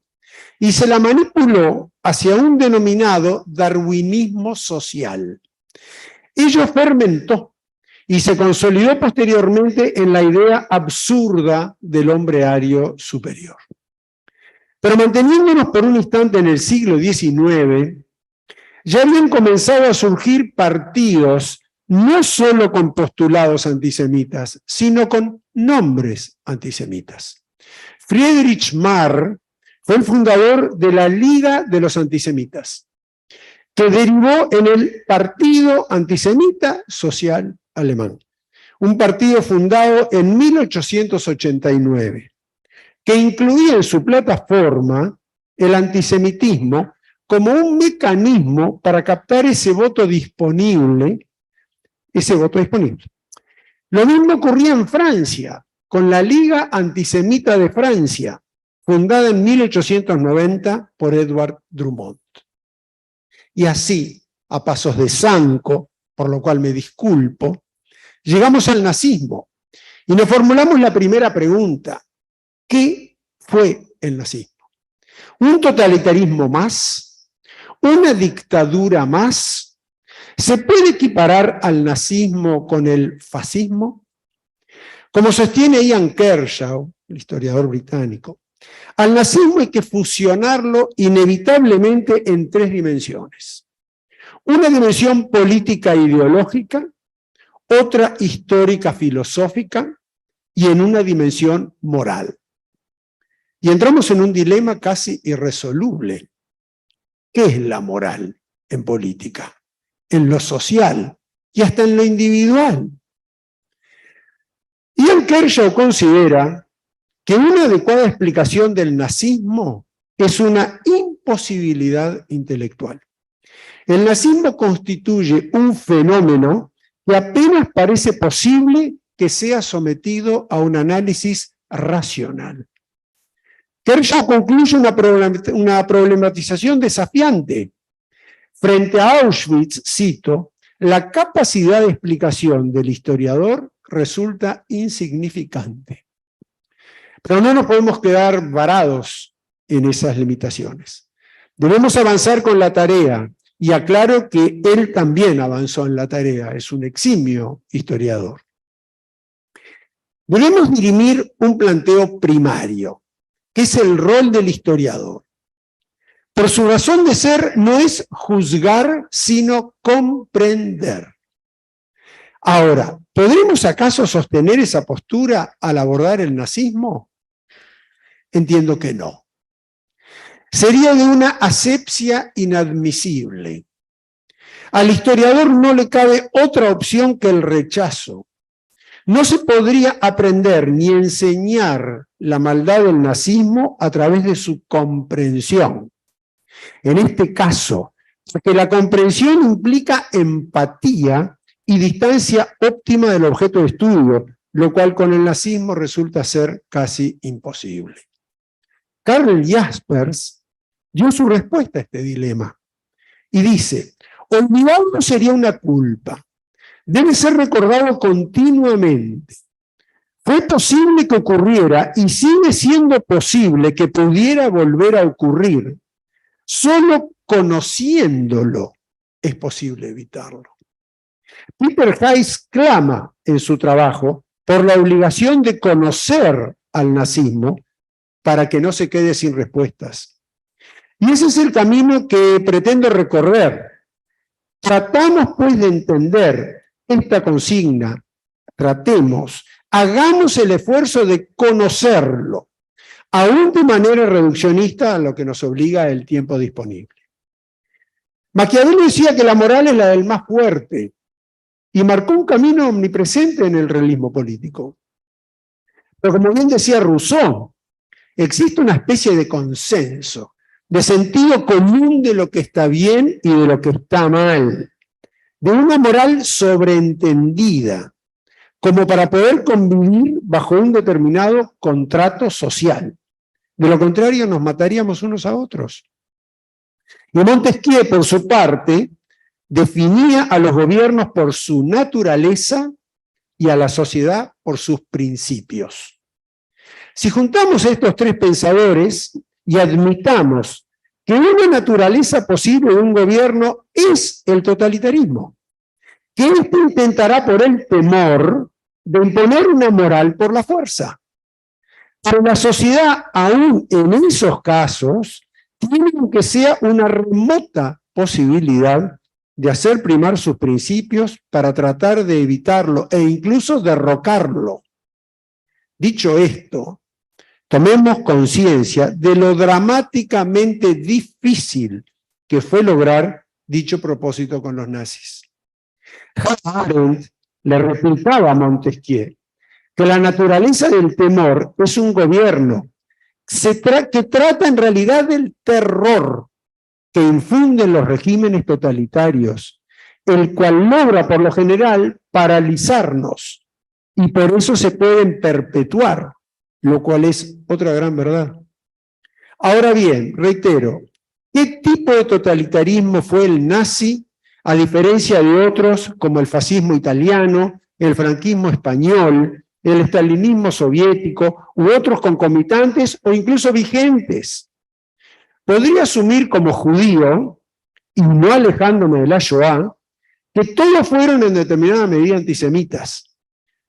y se la manipuló hacia un denominado darwinismo social. Ello fermentó y se consolidó posteriormente en la idea absurda del hombre ario superior. Pero manteniéndonos por un instante en el siglo XIX, ya habían comenzado a surgir partidos no solo con postulados antisemitas, sino con nombres antisemitas. Friedrich Marr fue el fundador de la Liga de los Antisemitas, que derivó en el Partido Antisemita Social Alemán, un partido fundado en 1889, que incluía en su plataforma el antisemitismo como un mecanismo para captar ese voto disponible. Lo mismo ocurría en Francia, con la Liga Antisemita de Francia, fundada en 1890 por Edward Drummond. Y así, a pasos de zanco, por lo cual me disculpo, llegamos al nazismo y nos formulamos la primera pregunta: ¿qué fue el nazismo? ¿Un totalitarismo más? ¿Una dictadura más? ¿Se puede equiparar al nazismo con el fascismo? Como sostiene Ian Kershaw, el historiador británico, al nazismo hay que fusionarlo inevitablemente en tres dimensiones. Una dimensión política e ideológica, otra histórica filosófica y en una dimensión moral. Y entramos en un dilema casi irresoluble. ¿Qué es la moral en política? En lo social y hasta en lo individual. Ian Kershaw considera que una adecuada explicación del nazismo es una imposibilidad intelectual. El nazismo constituye un fenómeno que apenas parece posible que sea sometido a un análisis racional. Kershaw concluye una problematización desafiante. Frente a Auschwitz, cito, la capacidad de explicación del historiador resulta insignificante. Pero no nos podemos quedar varados en esas limitaciones. Debemos avanzar con la tarea, y aclaro que él también avanzó en la tarea, es un eximio historiador. Debemos dirimir un planteo primario, que es el rol del historiador. Por su razón de ser, no es juzgar, sino comprender. Ahora, ¿podremos acaso sostener esa postura al abordar el nazismo? Entiendo que no. Sería de una asepsia inadmisible. Al historiador no le cabe otra opción que el rechazo. No se podría aprender ni enseñar la maldad del nazismo a través de su comprensión. En este caso, porque la comprensión implica empatía y distancia óptima del objeto de estudio, lo cual con el nazismo resulta ser casi imposible. Karl Jaspers dio su respuesta a este dilema y dice, olvidarlo sería una culpa, debe ser recordado continuamente. Fue posible que ocurriera y sigue siendo posible que pudiera volver a ocurrir. Solo conociéndolo es posible evitarlo. Peter Hayes clama en su trabajo por la obligación de conocer al nazismo para que no se quede sin respuestas. Y ese es el camino que pretendo recorrer. Tratamos pues de entender esta consigna, hagamos el esfuerzo de conocerlo, aún de manera reduccionista a lo que nos obliga el tiempo disponible. Maquiavelo decía que la moral es la del más fuerte y marcó un camino omnipresente en el realismo político. Pero como bien decía Rousseau, existe una especie de consenso, de sentido común de lo que está bien y de lo que está mal, de una moral sobreentendida, como para poder convivir bajo un determinado contrato social. De lo contrario, nos mataríamos unos a otros. Y Montesquieu, por su parte, definía a los gobiernos por su naturaleza y a la sociedad por sus principios. Si juntamos estos tres pensadores y admitamos que una naturaleza posible de un gobierno es el totalitarismo, que éste intentará por el temor de imponer una moral por la fuerza. Pero la sociedad, aún en esos casos, tiene que sea una remota posibilidad de hacer primar sus principios para tratar de evitarlo e incluso derrocarlo. Dicho esto, tomemos conciencia de lo dramáticamente difícil que fue lograr dicho propósito con los nazis. Hannah Arendt le replicaba a Montesquieu que la naturaleza del temor es un gobierno que trata en realidad del terror que infunden los regímenes totalitarios, el cual logra por lo general paralizarnos y por eso se pueden perpetuar, lo cual es otra gran verdad. Ahora bien, reitero, ¿qué tipo de totalitarismo fue el nazi a diferencia de otros como el fascismo italiano, el franquismo español, el estalinismo soviético u otros concomitantes o incluso vigentes? Podría asumir como judío, y no alejándome de la Shoah, que todos fueron en determinada medida antisemitas,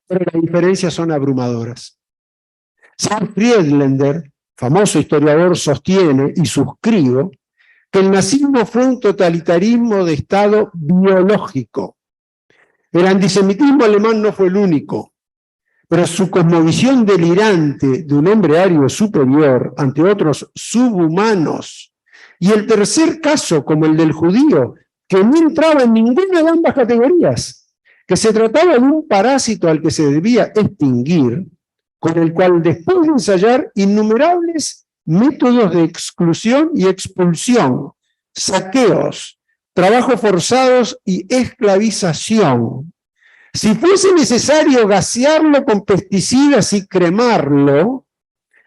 pero las diferencias son abrumadoras. Sam Friedlander, famoso historiador, sostiene, y suscribo, que el nazismo fue un totalitarismo de estado biológico. El antisemitismo alemán no fue el único. pero su cosmovisión delirante de un hombre ario superior ante otros subhumanos, y el tercer caso, como el del judío, que no entraba en ninguna de ambas categorías, que se trataba de un parásito al que se debía extinguir, con el cual después de ensayar innumerables métodos de exclusión y expulsión, saqueos, trabajos forzados y esclavización, si fuese necesario gasearlo con pesticidas y cremarlo,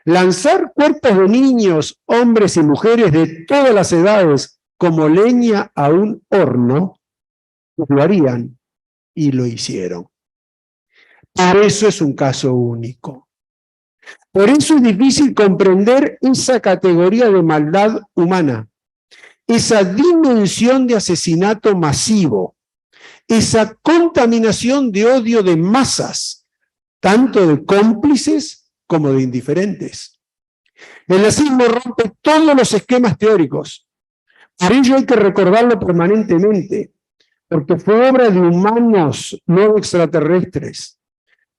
lanzar cuerpos de niños, hombres y mujeres de todas las edades como leña a un horno, lo harían y lo hicieron. Por eso es un caso único. Por eso es difícil comprender esa categoría de maldad humana, esa dimensión de asesinato masivo, esa contaminación de odio de masas, tanto de cómplices como de indiferentes. El nazismo rompe todos los esquemas teóricos. Por ello hay que recordarlo permanentemente, porque fue obra de humanos, no de extraterrestres.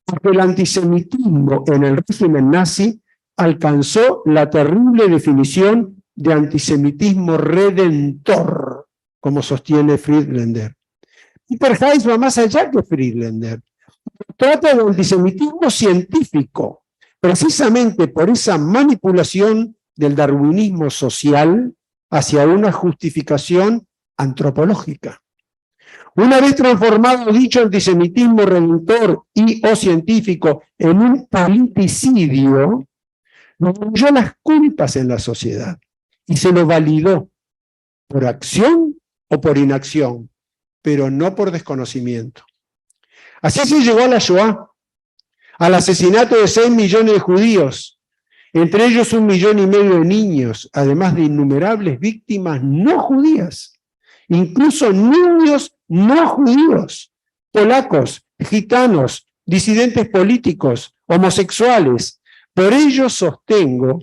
Porque el antisemitismo en el régimen nazi alcanzó la terrible definición de antisemitismo redentor, como sostiene Friedlander. Peter Hayes va más allá que Friedlander. Trata de antisemitismo científico, precisamente por esa manipulación del darwinismo social hacia una justificación antropológica. Una vez transformado dicho antisemitismo redentor y o científico en un politicidio, incluyó las culpas en la sociedad y se lo validó por acción o por inacción, pero no por desconocimiento. Así se llegó a la Shoah, al asesinato de 6 millones de judíos, entre ellos 1,5 millones de niños, además de innumerables víctimas no judías, incluso niños no judíos, polacos, gitanos, disidentes políticos, homosexuales. Por ello sostengo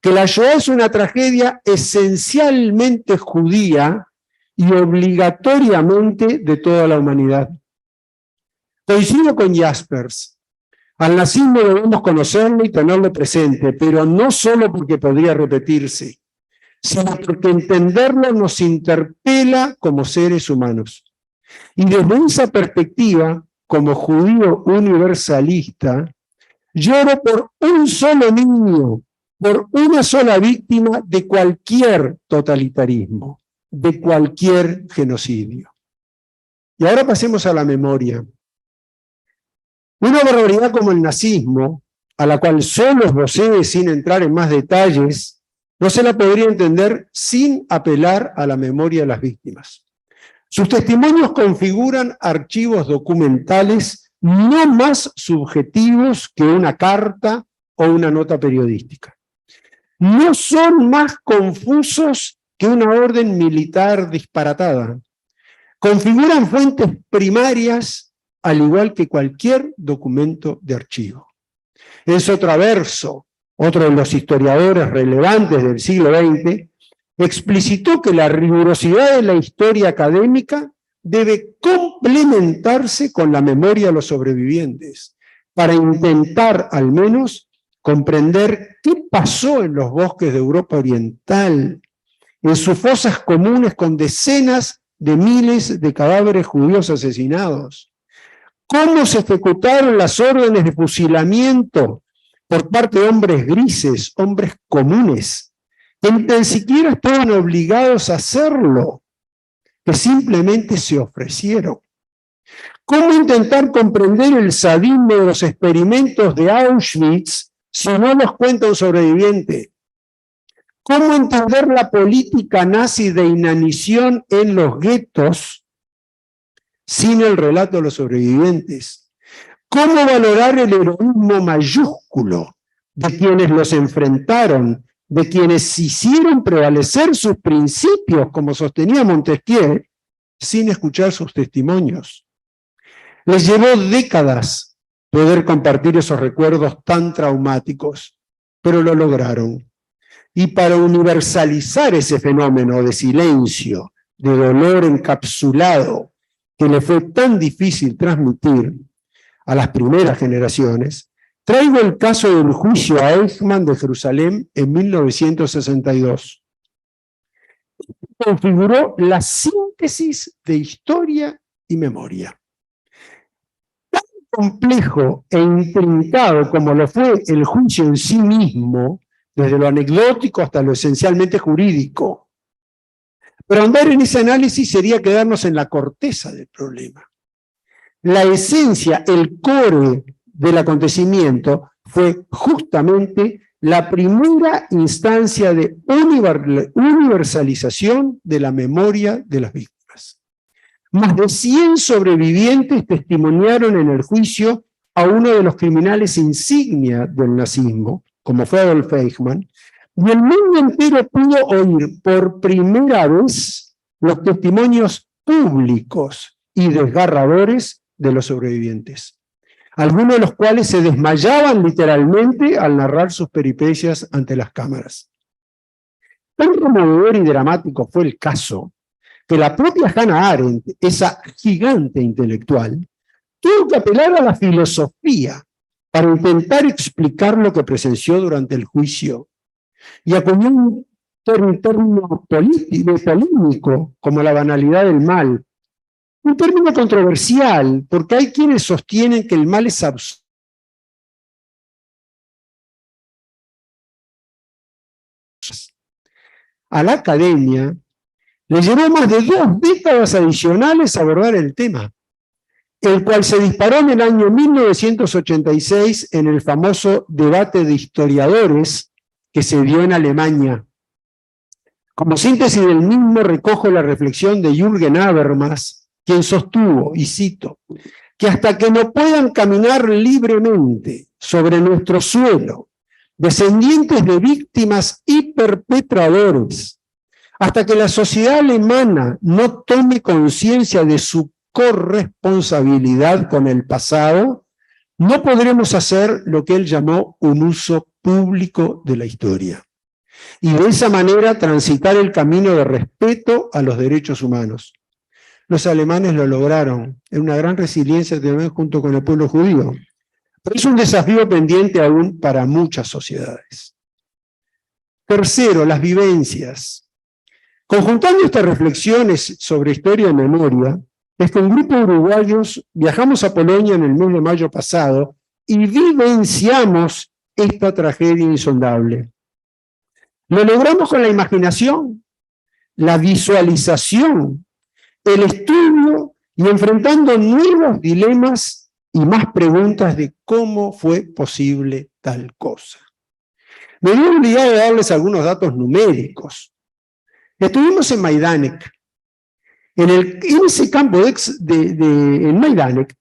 que la Shoah es una tragedia esencialmente judía y obligatoriamente de toda la humanidad. Coincido con Jaspers. Al nazismo debemos conocerlo y tenerlo presente, pero no solo porque podría repetirse, sino porque entenderlo nos interpela como seres humanos. Y desde esa perspectiva, como judío universalista, lloro por un solo niño, por una sola víctima de cualquier totalitarismo, de cualquier genocidio. Y ahora pasemos a la memoria. Una barbaridad como el nazismo, a la cual solo esbocé sin entrar en más detalles, no se la podría entender sin apelar a la memoria de las víctimas. Sus testimonios configuran archivos documentales no más subjetivos que una carta o una nota periodística. No son más confusos que una orden militar disparatada. Configuran fuentes primarias al igual que cualquier documento de archivo. En Sotraverso, otro de los historiadores relevantes del siglo XX, explicitó que la rigurosidad de la historia académica debe complementarse con la memoria de los sobrevivientes, para intentar al menos comprender qué pasó en los bosques de Europa Oriental, en sus fosas comunes con decenas de miles de cadáveres judíos asesinados, cómo se ejecutaron las órdenes de fusilamiento por parte de hombres grises, hombres comunes, que ni tan siquiera estaban obligados a hacerlo, que simplemente se ofrecieron. ¿Cómo intentar comprender el sadismo de los experimentos de Auschwitz si no los cuenta un sobreviviente? ¿Cómo entender la política nazi de inanición en los guetos sin el relato de los sobrevivientes? ¿Cómo valorar el heroísmo mayúsculo de quienes los enfrentaron, de quienes hicieron prevalecer sus principios, como sostenía Montesquieu, sin escuchar sus testimonios? Les llevó décadas poder compartir esos recuerdos tan traumáticos, pero lo lograron. Y para universalizar ese fenómeno de silencio, de dolor encapsulado, que le fue tan difícil transmitir, a las primeras generaciones, traigo el caso del juicio a Eichmann de Jerusalén en 1962. Configuró la síntesis de historia y memoria. Tan complejo e intrincado como lo fue el juicio en sí mismo, desde lo anecdótico hasta lo esencialmente jurídico. Pero andar en ese análisis sería quedarnos en la corteza del problema. La esencia, el core del acontecimiento fue justamente la primera instancia de universalización de la memoria de las víctimas. Más de 100 sobrevivientes testimoniaron en el juicio a uno de los criminales insignia del nazismo, como fue Adolf Eichmann, y el mundo entero pudo oír por primera vez los testimonios públicos y desgarradores de los sobrevivientes, algunos de los cuales se desmayaban literalmente al narrar sus peripecias ante las cámaras. Tan conmovedor y dramático fue el caso que la propia Hannah Arendt, esa gigante intelectual, tuvo que apelar a la filosofía para intentar explicar lo que presenció durante el juicio, y acuñó un término polémico como la banalidad del mal, un término controversial, porque hay quienes sostienen que el mal es absurdo. A la academia le llevó más de 2 décadas adicionales a abordar el tema, el cual se disparó en el año 1986 en el famoso debate de historiadores que se dio en Alemania. Como síntesis del mismo recojo la reflexión de Jürgen Habermas, quien sostuvo, y cito, que hasta que no puedan caminar libremente sobre nuestro suelo, descendientes de víctimas y perpetradores, hasta que la sociedad alemana no tome conciencia de su corresponsabilidad con el pasado, no podremos hacer lo que él llamó un uso público de la historia. Y de esa manera transitar el camino de respeto a los derechos humanos. Los alemanes lo lograron, en una gran resiliencia también junto con el pueblo judío. Pero es un desafío pendiente aún para muchas sociedades. Tercero, las vivencias. Conjuntando estas reflexiones sobre historia y memoria, es que un grupo de uruguayos viajamos a Polonia en el mes de mayo pasado y vivenciamos esta tragedia insondable. Lo logramos con la imaginación, la visualización, el estudio y enfrentando nuevos dilemas y más preguntas de cómo fue posible tal cosa. Me dio la idea de darles algunos datos numéricos. Estuvimos en Majdanek. En ese campo en Majdanek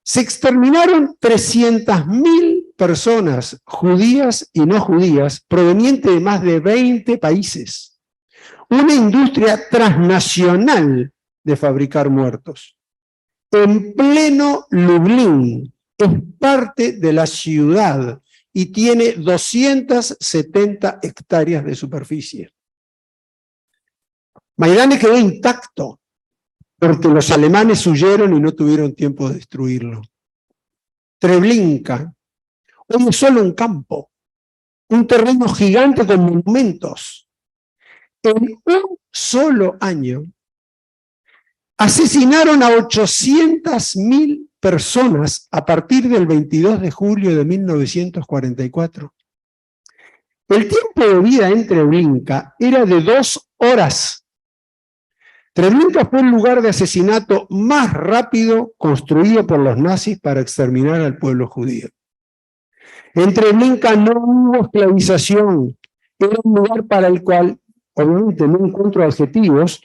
se exterminaron 300.000 personas judías y no judías provenientes de más de 20 países. Una industria transnacional de fabricar muertos. En pleno Lublin, es parte de la ciudad y tiene 270 hectáreas de superficie. Majdanek quedó intacto porque los alemanes huyeron y no tuvieron tiempo de destruirlo. Treblinka, hoy es solo un campo, un terreno gigante con monumentos. En un solo año asesinaron a 800.000 personas a partir del 22 de julio de 1944. El tiempo de vida en Treblinka era de 2 horas. Treblinka fue el lugar de asesinato más rápido construido por los nazis para exterminar al pueblo judío. En Treblinka no hubo esclavización, era un lugar para el cual, obviamente no encuentro adjetivos,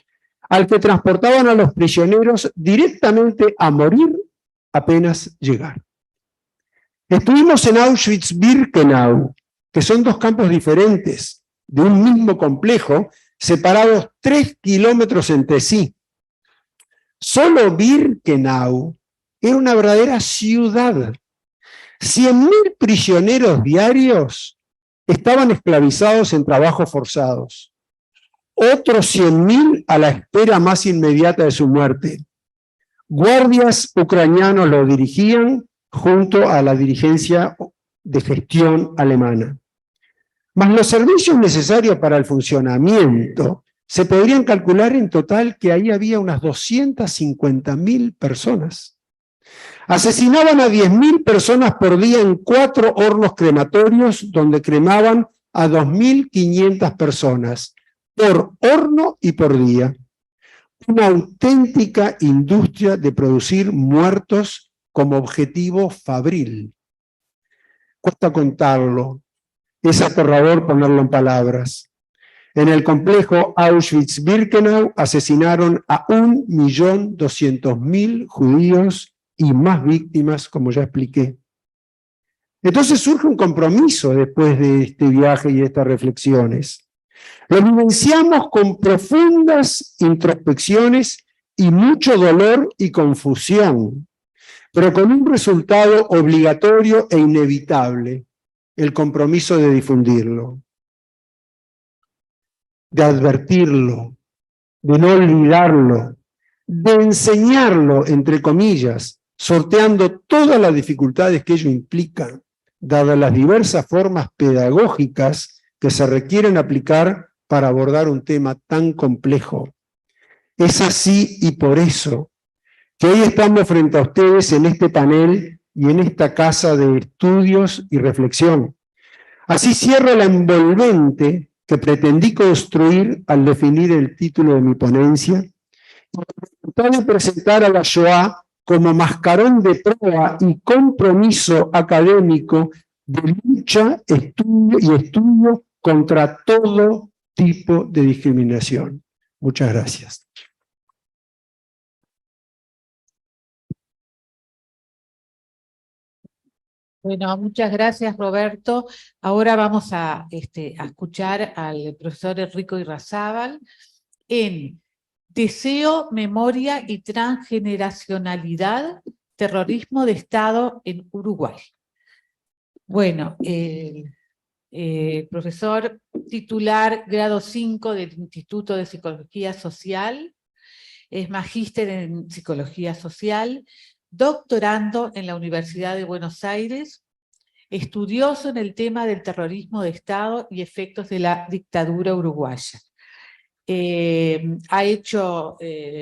al que transportaban a los prisioneros directamente a morir apenas llegar. Estuvimos en Auschwitz-Birkenau, que son 2 campos diferentes de un mismo complejo, separados 3 kilómetros entre sí. Solo Birkenau era una verdadera ciudad. 100.000 prisioneros diarios estaban esclavizados en trabajos forzados. Otros 100.000 a la espera más inmediata de su muerte. Guardias ucranianos los dirigían junto a la dirigencia de gestión alemana. Mas los servicios necesarios para el funcionamiento se podrían calcular en total que ahí había unas 250.000 personas. Asesinaban a 10.000 personas por día en 4 hornos crematorios donde cremaban a 2.500 personas por horno y por día. Una auténtica industria de producir muertos como objetivo fabril. Cuesta contarlo, es aterrador ponerlo en palabras. En el complejo Auschwitz-Birkenau asesinaron a 1.200.000 judíos y más víctimas, como ya expliqué. Entonces surge un compromiso después de este viaje y de estas reflexiones. Lo vivenciamos con profundas introspecciones y mucho dolor y confusión, pero con un resultado obligatorio e inevitable, el compromiso de difundirlo, de advertirlo, de no olvidarlo, de enseñarlo, entre comillas, sorteando todas las dificultades que ello implica, dadas las diversas formas pedagógicas que se requieren aplicar para abordar un tema tan complejo. Es así y por eso que hoy estamos frente a ustedes en este panel y en esta casa de estudios y reflexión. Así cierro la envolvente que pretendí construir al definir el título de mi ponencia, para presentar a la Shoah como mascarón de prueba y compromiso académico de lucha, estudio contra todo tipo de discriminación. Muchas gracias. Bueno, muchas gracias, Roberto. Ahora vamos a escuchar al profesor Enrico Irrazábal en Deseo, Memoria y Transgeneracionalidad, Terrorismo de Estado en Uruguay. Bueno, profesor titular grado 5 del Instituto de Psicología Social, es magíster en Psicología Social, doctorando en la Universidad de Buenos Aires, estudioso en el tema del terrorismo de Estado y efectos de la dictadura uruguaya. Ha hecho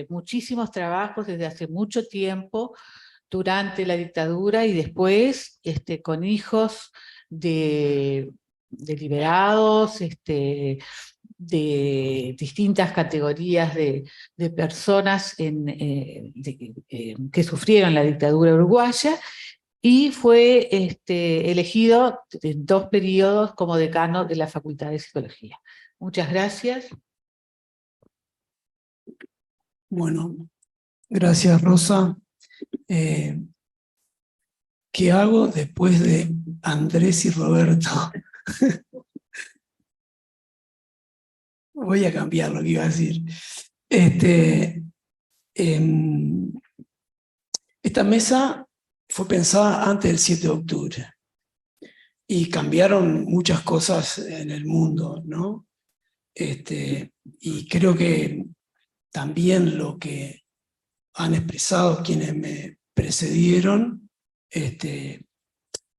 muchísimos trabajos desde hace mucho tiempo, durante la dictadura y después con hijos de liberados, de distintas categorías de personas que sufrieron la dictadura uruguaya, y fue elegido en 2 periodos como decano de la Facultad de Psicología. Muchas gracias. Bueno, gracias, Rosa. ¿Qué hago después de Andrés y Roberto? Voy a cambiar lo que iba a decir. Esta mesa fue pensada antes del 7 de octubre y cambiaron muchas cosas en el mundo, ¿no? Y creo que también lo que han expresado quienes me precedieron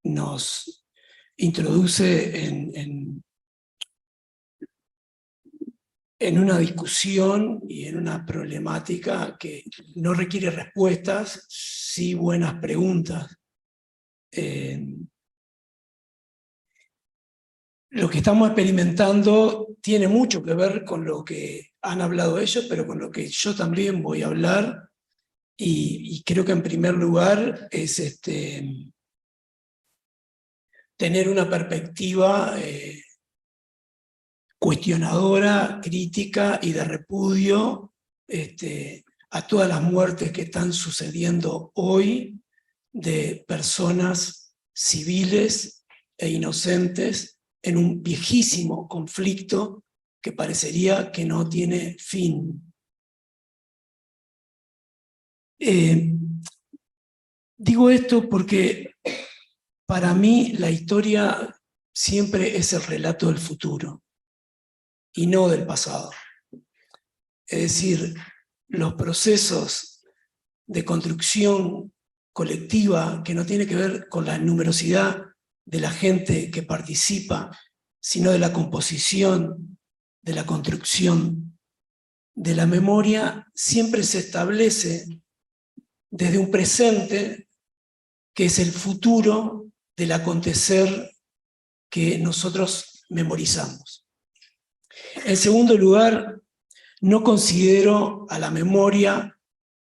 nos introduce en una discusión y en una problemática que no requiere respuestas, sí buenas preguntas. Lo que estamos experimentando tiene mucho que ver con lo que han hablado ellos, pero con lo que yo también voy a hablar, y creo que en primer lugar es tener una perspectiva cuestionadora, crítica y de repudio a todas las muertes que están sucediendo hoy de personas civiles e inocentes en un viejísimo conflicto que parecería que no tiene fin. Digo esto porque para mí la historia siempre es el relato del futuro y no del pasado. Es decir, los procesos de construcción colectiva que no tiene que ver con la numerosidad de la gente que participa, sino de la composición, de la construcción de la memoria, siempre se establece desde un presente que es el futuro del acontecer que nosotros memorizamos. En segundo lugar, no considero a la memoria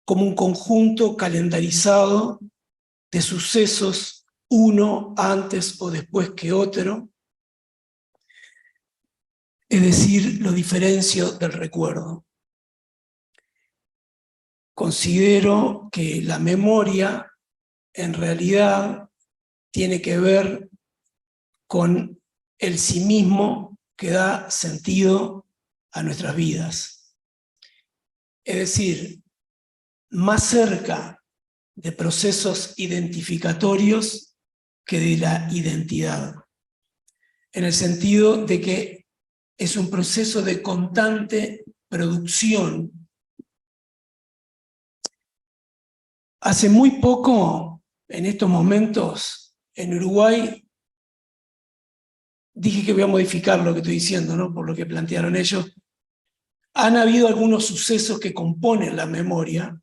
como un conjunto calendarizado de sucesos, uno antes o después que otro, es decir, lo diferencio del recuerdo. Considero que la memoria en realidad tiene que ver con el sí mismo que da sentido a nuestras vidas. Es decir, más cerca de procesos identificatorios que de la identidad, en el sentido de que es un proceso de constante producción. Hace muy poco, en estos momentos, en Uruguay, dije que voy a modificar lo que estoy diciendo, ¿no? Por lo que plantearon ellos. Han habido algunos sucesos que componen la memoria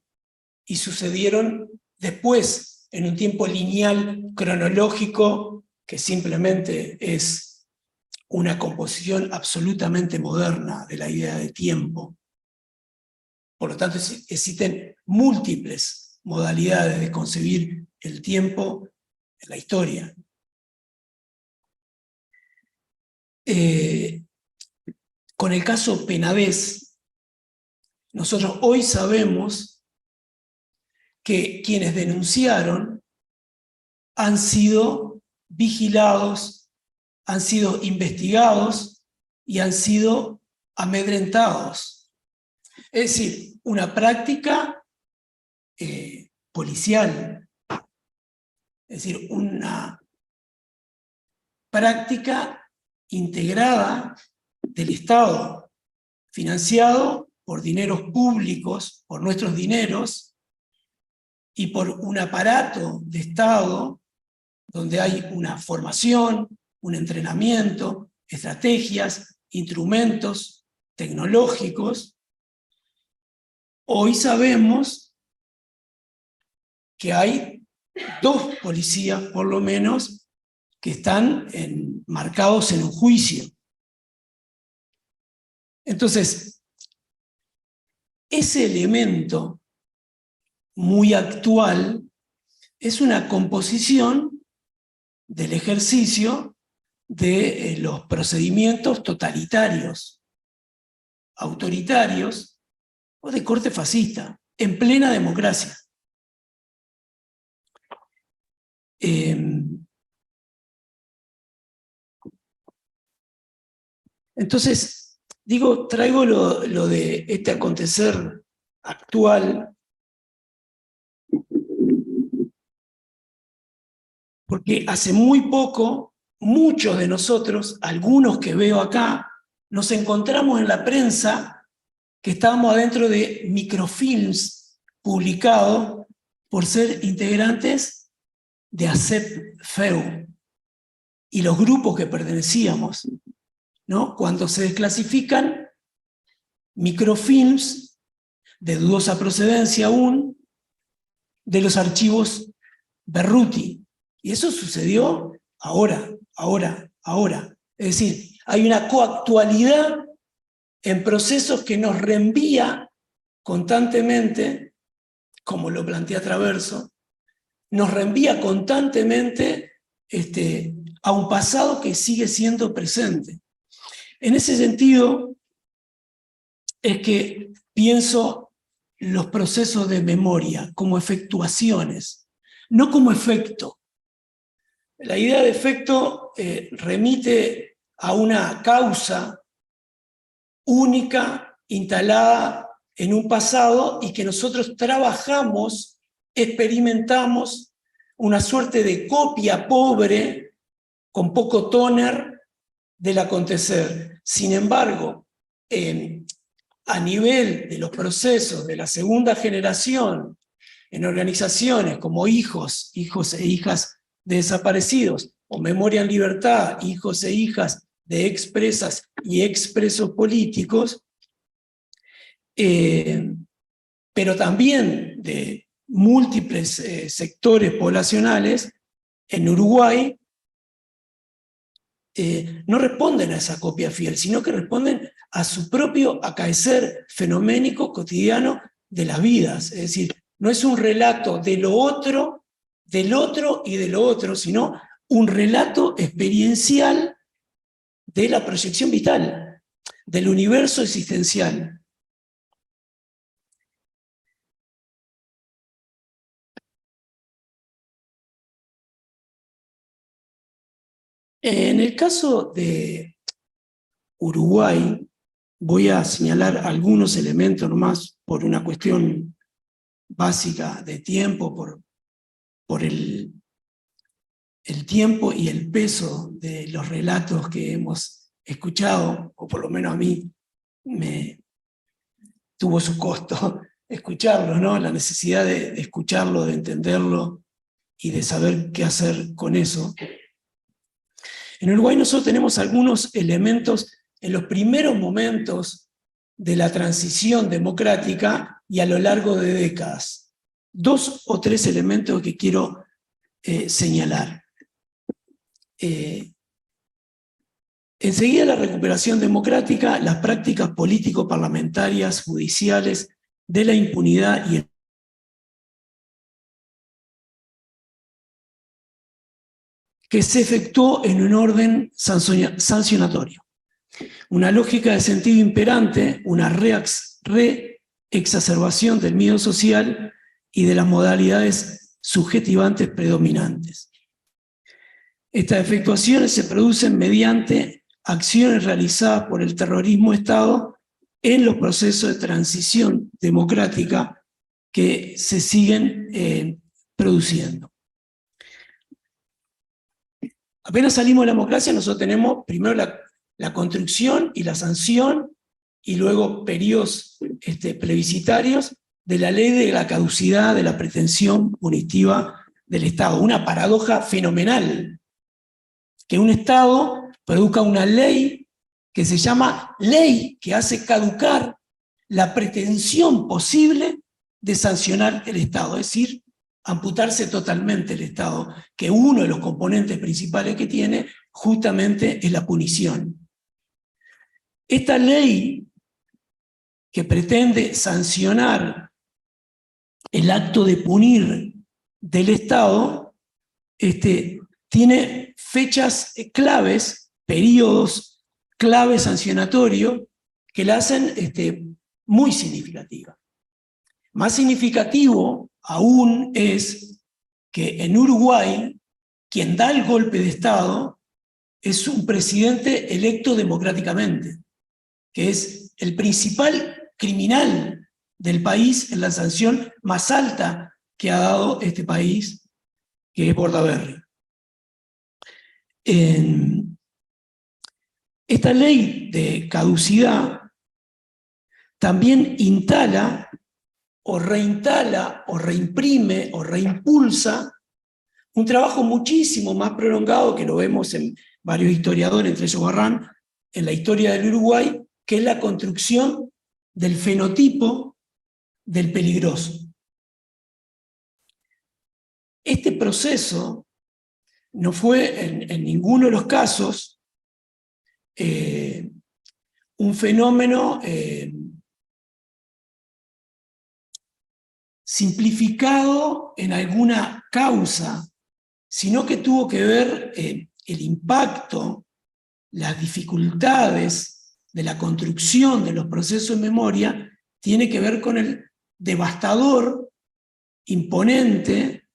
y sucedieron después, en un tiempo lineal, cronológico, que simplemente es una composición absolutamente moderna de la idea de tiempo. Por lo tanto, existen múltiples modalidades de concebir el tiempo en la historia. Con el caso Penedès, nosotros hoy sabemos que quienes denunciaron han sido vigilados, han sido investigados y han sido amedrentados. Es decir, una práctica policial, es decir, una práctica integrada del Estado, financiado por dineros públicos, por nuestros dineros, y por un aparato de Estado donde hay una formación, un entrenamiento, estrategias, instrumentos tecnológicos. Hoy sabemos que hay 2 policías, por lo menos, que están marcados en un juicio. Entonces, ese elemento muy actual es una composición del ejercicio de los procedimientos totalitarios, autoritarios o de corte fascista, en plena democracia. Entonces, digo, traigo lo de este acontecer actual porque hace muy poco, muchos de nosotros, algunos que veo acá, nos encontramos en la prensa que estábamos adentro de microfilms publicados por ser integrantes de ASEP-FEU y los grupos que pertenecíamos, ¿no? Cuando se desclasifican microfilms de dudosa procedencia aún de los archivos Berruti. Y eso sucedió ahora. Es decir, hay una coactualidad en procesos que nos reenvía constantemente, como lo plantea Traverso, nos reenvía constantemente a un pasado que sigue siendo presente. En ese sentido, es que pienso los procesos de memoria como efectuaciones, no como efecto. La idea de efecto remite a una causa única, instalada en un pasado y que nosotros trabajamos, experimentamos una suerte de copia pobre, con poco tóner del acontecer. Sin embargo, a nivel de los procesos de la segunda generación, en organizaciones como hijos e hijas de desaparecidos, o Memoria en Libertad, hijos e hijas de expresas y expresos políticos, pero también de múltiples sectores poblacionales, en Uruguay no responden a esa copia fiel, sino que responden a su propio acaecer fenoménico cotidiano de las vidas. Es decir, no es un relato de lo otro, del otro y de lo otro, sino un relato experiencial de la proyección vital, del universo existencial. En el caso de Uruguay, voy a señalar algunos elementos nomás por una cuestión básica de tiempo, por el tiempo y el peso de los relatos que hemos escuchado, o por lo menos a mí me tuvo su costo escucharlo, ¿no? La necesidad de escucharlo, de entenderlo y de saber qué hacer con eso. En Uruguay nosotros tenemos algunos elementos en los primeros momentos de la transición democrática y a lo largo de décadas. 2 o 3 elementos que quiero señalar. Enseguida la recuperación democrática, las prácticas político-parlamentarias, judiciales, de la impunidad y el que se efectuó en un orden sancionatorio. Una lógica de sentido imperante, una reexacerbación del miedo social y de las modalidades subjetivantes predominantes. Estas efectuaciones se producen mediante acciones realizadas por el terrorismo Estado en los procesos de transición democrática que se siguen produciendo. Apenas salimos de la democracia, nosotros tenemos primero la construcción y la sanción, y luego periodos plebiscitarios de la ley de la caducidad de la pretensión punitiva del Estado. Una paradoja fenomenal, que un Estado produzca una ley que se llama ley, que hace caducar la pretensión posible de sancionar el Estado, es decir, amputarse totalmente el Estado, que uno de los componentes principales que tiene justamente es la punición. Esta ley que pretende sancionar el acto de punir del Estado, tiene fechas claves, periodos claves sancionatorios que la hacen muy significativa. Más significativo aún es que en Uruguay quien da el golpe de Estado es un presidente electo democráticamente, que es el principal criminal del país en la sanción más alta que ha dado este país, que es Bordaberry. Esta ley de caducidad también instala o reinstala o reimprime o reimpulsa un trabajo muchísimo más prolongado, que lo vemos en varios historiadores, entre ellos Barrán, en la historia del Uruguay, que es la construcción del fenotipo del peligroso. Este proceso no fue en ninguno de los casos un fenómeno simplificado en alguna causa, sino que tuvo que ver el impacto, las dificultades de la construcción de los procesos de memoria, tiene que ver con el devastador, imponente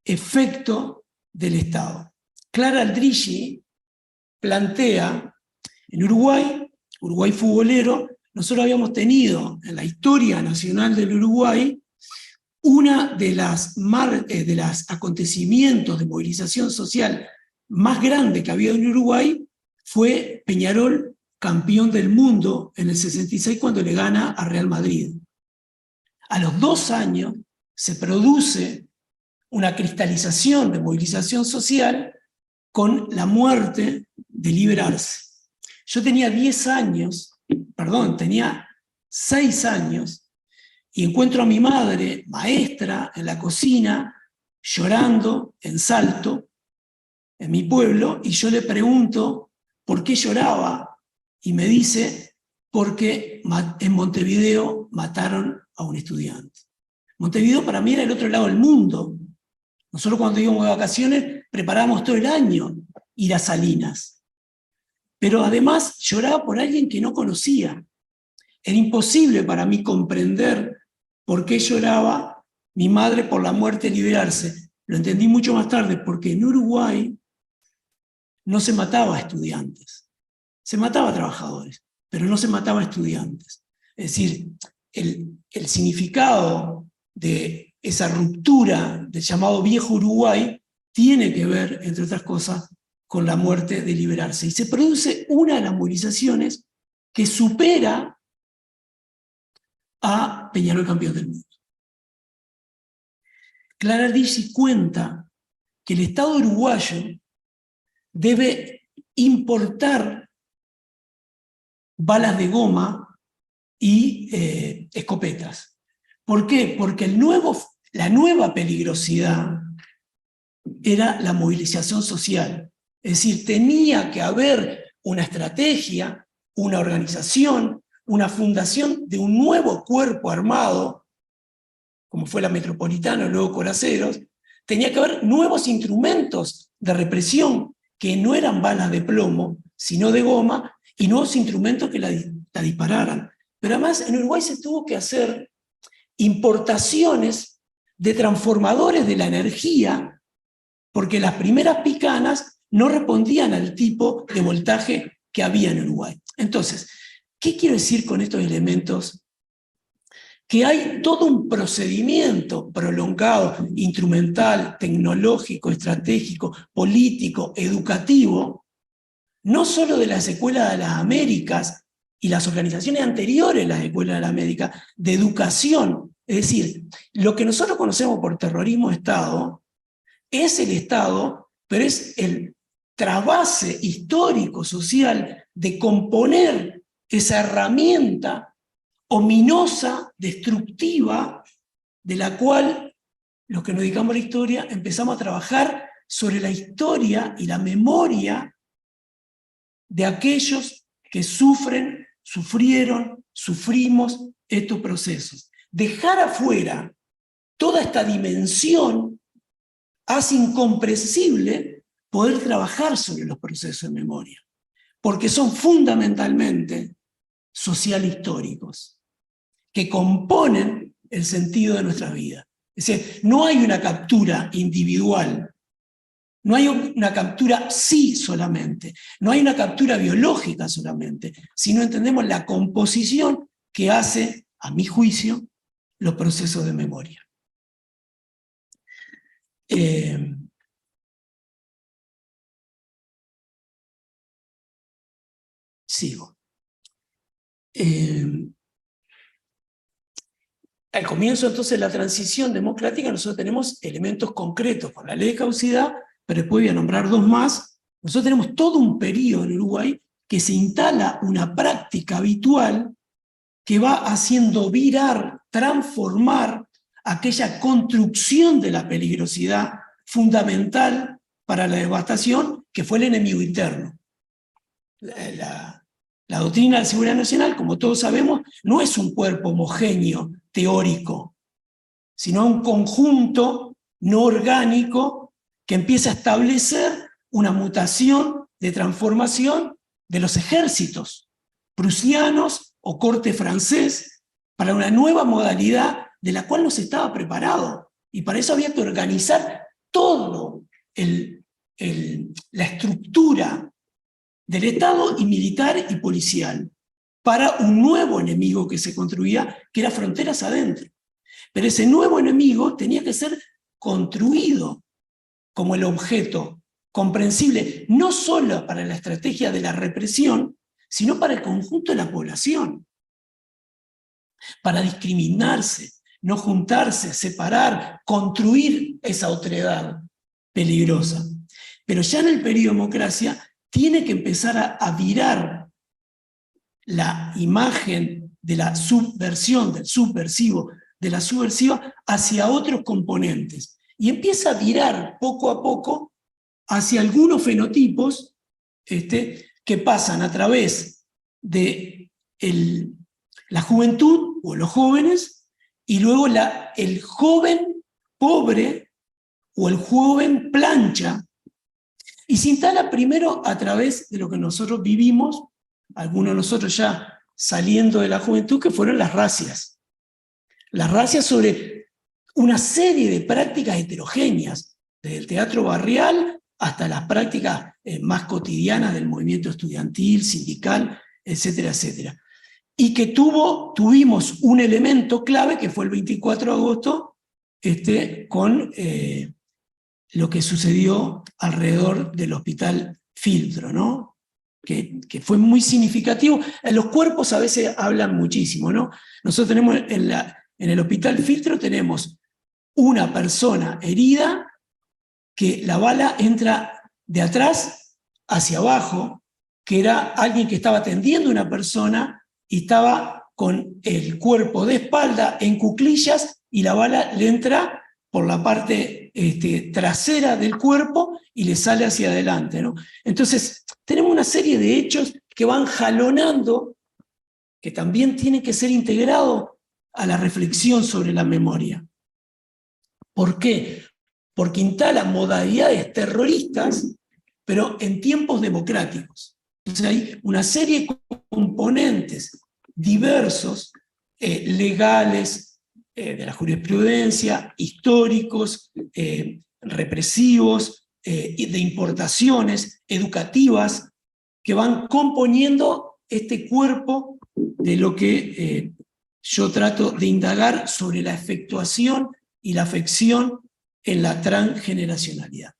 efecto del Estado. Clara Aldricci plantea, en Uruguay futbolero, nosotros habíamos tenido en la historia nacional del Uruguay una de las acontecimientos de movilización social más grande que había en Uruguay fue Peñarol, campeón del mundo en el 66, cuando le gana a Real Madrid. A los 2 años se produce una cristalización de movilización social con la muerte de Liberarse. Yo tenía 6 años, y encuentro a mi madre, maestra, en la cocina, llorando en Salto, en mi pueblo, y yo le pregunto por qué lloraba, y me dice, porque en Montevideo mataron a un estudiante. Montevideo para mí era el otro lado del mundo. Nosotros cuando íbamos de vacaciones preparábamos todo el año ir a Salinas. Pero además lloraba por alguien que no conocía. Era imposible para mí comprender por qué lloraba mi madre por la muerte de Liberarse. Lo entendí mucho más tarde, porque en Uruguay no se mataba a estudiantes. Se mataba a trabajadores, pero no se mataba a estudiantes. Es decir, el significado de esa ruptura del llamado viejo Uruguay tiene que ver, entre otras cosas, con la muerte de Liberarse. Y se produce una de las movilizaciones que supera a Peñarol campeón del mundo. Clara Ardisi cuenta que el Estado uruguayo debe importar balas de goma y escopetas. ¿Por qué? Porque la nueva peligrosidad era la movilización social. Es decir, tenía que haber una estrategia, una organización, una fundación de un nuevo cuerpo armado, como fue la Metropolitana, luego Coraceros. Tenía que haber nuevos instrumentos de represión que no eran balas de plomo, sino de goma, y nuevos instrumentos que la dispararan. Pero además en Uruguay se tuvo que hacer importaciones de transformadores de la energía, porque las primeras picanas no respondían al tipo de voltaje que había en Uruguay. Entonces, ¿qué quiero decir con estos elementos? Que hay todo un procedimiento prolongado, instrumental, tecnológico, estratégico, político, educativo, no solo de las escuelas de las Américas y las organizaciones anteriores a las escuelas de las Américas, de educación. Es decir, lo que nosotros conocemos por terrorismo de Estado es el Estado, pero es el trasvase histórico, social, de componer esa herramienta ominosa, destructiva, de la cual los que nos dedicamos a la historia empezamos a trabajar sobre la historia y la memoria de aquellos que sufrimos estos procesos. Dejar afuera toda esta dimensión hace incomprensible poder trabajar sobre los procesos de memoria, porque son fundamentalmente social históricos, que componen el sentido de nuestra vida. Es decir, no hay una captura individual, no hay una captura sí solamente, no hay una captura biológica solamente, sino entendemos la composición que hace, a mi juicio, los procesos de memoria. Sigo. Al comienzo entonces de la transición democrática nosotros tenemos elementos concretos con la ley de caducidad, pero después voy a nombrar 2 más. Nosotros tenemos todo un periodo en Uruguay que se instala una práctica habitual que va haciendo virar, transformar aquella construcción de la peligrosidad fundamental para la devastación, que fue el enemigo interno. La doctrina de seguridad nacional, como todos sabemos, no es un cuerpo homogéneo, teórico, sino un conjunto no orgánico que empieza a establecer una mutación de transformación de los ejércitos prusianos o corte francés para una nueva modalidad de la cual no se estaba preparado. Y para eso había que organizar todo la estructura del Estado y militar y policial para un nuevo enemigo que se construía, que era fronteras adentro. Pero ese nuevo enemigo tenía que ser construido como el objeto comprensible, no solo para la estrategia de la represión, sino para el conjunto de la población, para discriminarse, no juntarse, separar, construir esa otredad peligrosa. Pero ya en el periodo de democracia tiene que empezar a virar la imagen de la subversión, del subversivo, de la subversiva, hacia otros componentes. Y empieza a virar poco a poco hacia algunos fenotipos que pasan a través de la juventud o los jóvenes, y luego el joven pobre o el joven plancha, y se instala primero a través de lo que nosotros vivimos, algunos de nosotros ya saliendo de la juventud, que fueron las racias. Las racias sobre una serie de prácticas heterogéneas, desde el teatro barrial hasta las prácticas más cotidianas del movimiento estudiantil, sindical, etcétera, etcétera. Y que tuvimos un elemento clave que fue el 24 de agosto con lo que sucedió alrededor del Hospital Filtro, ¿no? Que fue muy significativo. Los cuerpos a veces hablan muchísimo, ¿no? Nosotros tenemos en el Hospital Filtro tenemos una persona herida que la bala entra de atrás hacia abajo, que era alguien que estaba atendiendo a una persona y estaba con el cuerpo de espalda en cuclillas y la bala le entra por la parte trasera del cuerpo y le sale hacia adelante, ¿no? Entonces, tenemos una serie de hechos que van jalonando, que también tienen que ser integrados a la reflexión sobre la memoria. ¿Por qué? Porque instala modalidades terroristas, pero en tiempos democráticos. Entonces hay una serie de componentes diversos, legales, de la jurisprudencia, históricos, represivos, de importaciones, educativas, que van componiendo este cuerpo de lo que yo trato de indagar sobre la efectuación y la afección en la transgeneracionalidad.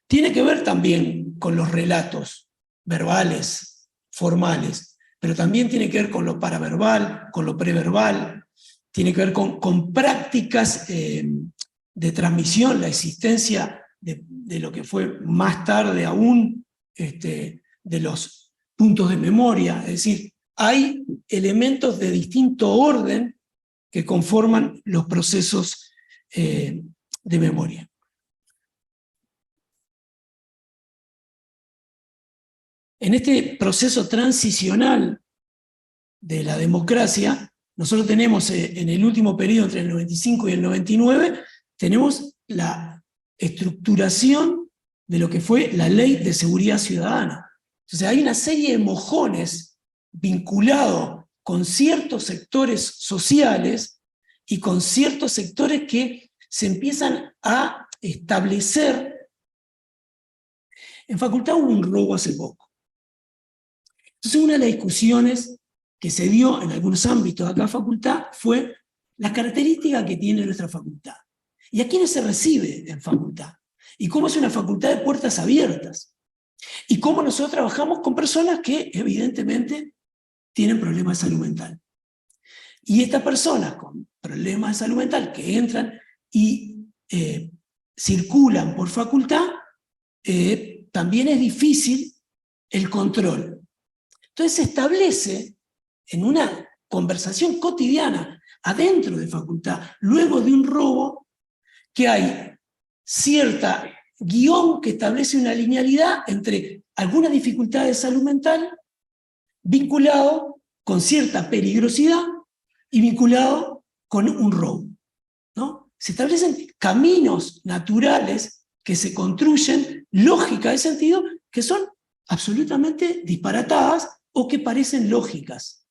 Tiene que ver también con los relatos verbales, formales, pero también tiene que ver con lo paraverbal, con lo preverbal, tiene que ver con prácticas de transmisión, la existencia de lo que fue más tarde aún de los puntos de memoria, es decir, hay elementos de distinto orden que conforman los procesos de memoria. En este proceso transicional de la democracia, nosotros tenemos en el último periodo, entre el 95 y el 99, tenemos la estructuración de lo que fue la Ley de Seguridad Ciudadana. Entonces hay una serie de mojones vinculados con ciertos sectores sociales y con ciertos sectores que se empiezan a establecer. En facultad hubo un robo hace poco. Entonces una de las discusiones que se dio en algunos ámbitos de acá en facultad fue las características que tiene nuestra facultad. ¿Y a quiénes se recibe en facultad? ¿Y cómo es una facultad de puertas abiertas? ¿Y cómo nosotros trabajamos con personas que evidentemente tienen problemas de salud mental? Y estas personas con problemas de salud mental que entran y circulan por facultad, también es difícil el control. Entonces se establece en una conversación cotidiana adentro de facultad, luego de un robo, que hay cierta guión que establece una linealidad entre alguna dificultad de salud mental vinculado con cierta peligrosidad y vinculado con un robo, ¿no? Se establecen caminos naturales que se construyen, lógica de sentido, que son absolutamente disparatadas o que parecen lógicas.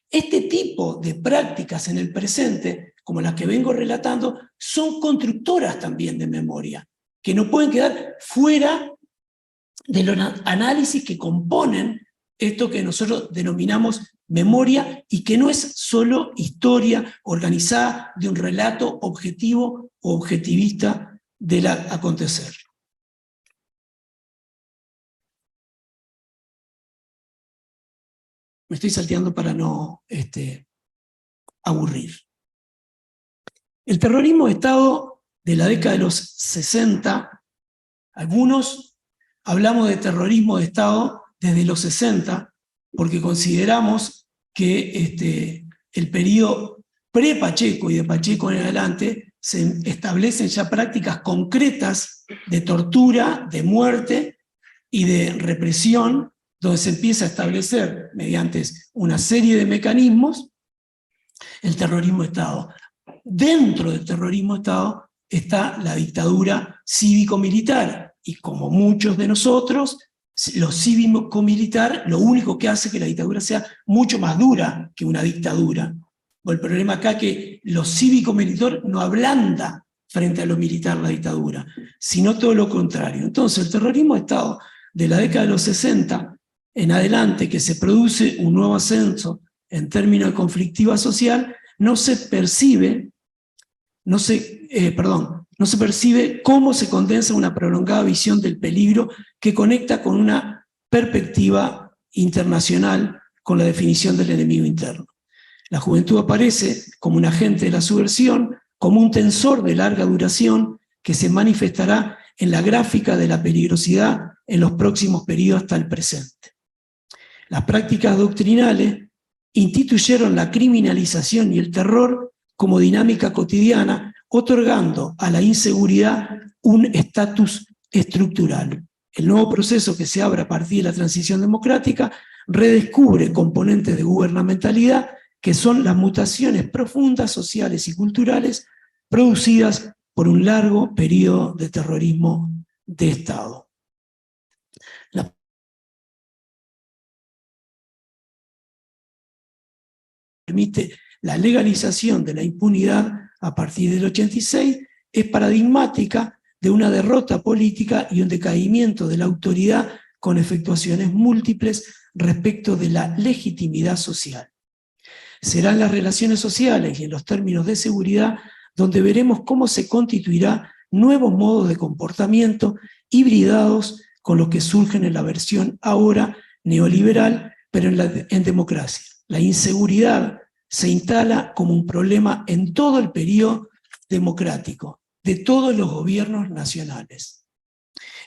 Este tipo de prácticas en el presente, como las que vengo relatando, son constructoras también de memoria, que no pueden quedar fuera de los análisis que componen esto que nosotros denominamos memoria y que no es solo historia organizada de un relato objetivo o objetivista del acontecer. Me estoy salteando para no aburrir. El terrorismo de Estado de la década de los 60, algunos hablamos de terrorismo de Estado desde los 60, porque consideramos que el periodo pre-Pacheco y de Pacheco en adelante se establecen ya prácticas concretas de tortura, de muerte y de represión, donde se empieza a establecer, mediante una serie de mecanismos, el terrorismo de Estado. Dentro del terrorismo de Estado está la dictadura cívico-militar, y como muchos de nosotros, lo cívico-militar lo único que hace que la dictadura sea mucho más dura que una dictadura. El problema acá es que lo cívico-militar no ablanda frente a lo militar la dictadura, sino todo lo contrario. Entonces el terrorismo de Estado de la década de los 60 en adelante, que se produce un nuevo ascenso en términos de conflictiva social, no se percibe cómo se condensa una prolongada visión del peligro que conecta con una perspectiva internacional con la definición del enemigo interno. La juventud aparece como un agente de la subversión, como un tensor de larga duración que se manifestará en la gráfica de la peligrosidad en los próximos periodos hasta el presente. Las prácticas doctrinales instituyeron la criminalización y el terror como dinámica cotidiana, otorgando a la inseguridad un estatus estructural. El nuevo proceso que se abre a partir de la transición democrática redescubre componentes de gubernamentalidad que son las mutaciones profundas sociales y culturales producidas por un largo periodo de terrorismo de Estado. Permite la legalización de la impunidad a partir del 86, es paradigmática de una derrota política y un decaimiento de la autoridad con efectuaciones múltiples respecto de la legitimidad social. Serán las relaciones sociales y en los términos de seguridad donde veremos cómo se constituirá nuevos modos de comportamiento hibridados con los que surgen en la versión ahora neoliberal, pero en democracia. La inseguridad se instala como un problema en todo el periodo democrático, de todos los gobiernos nacionales.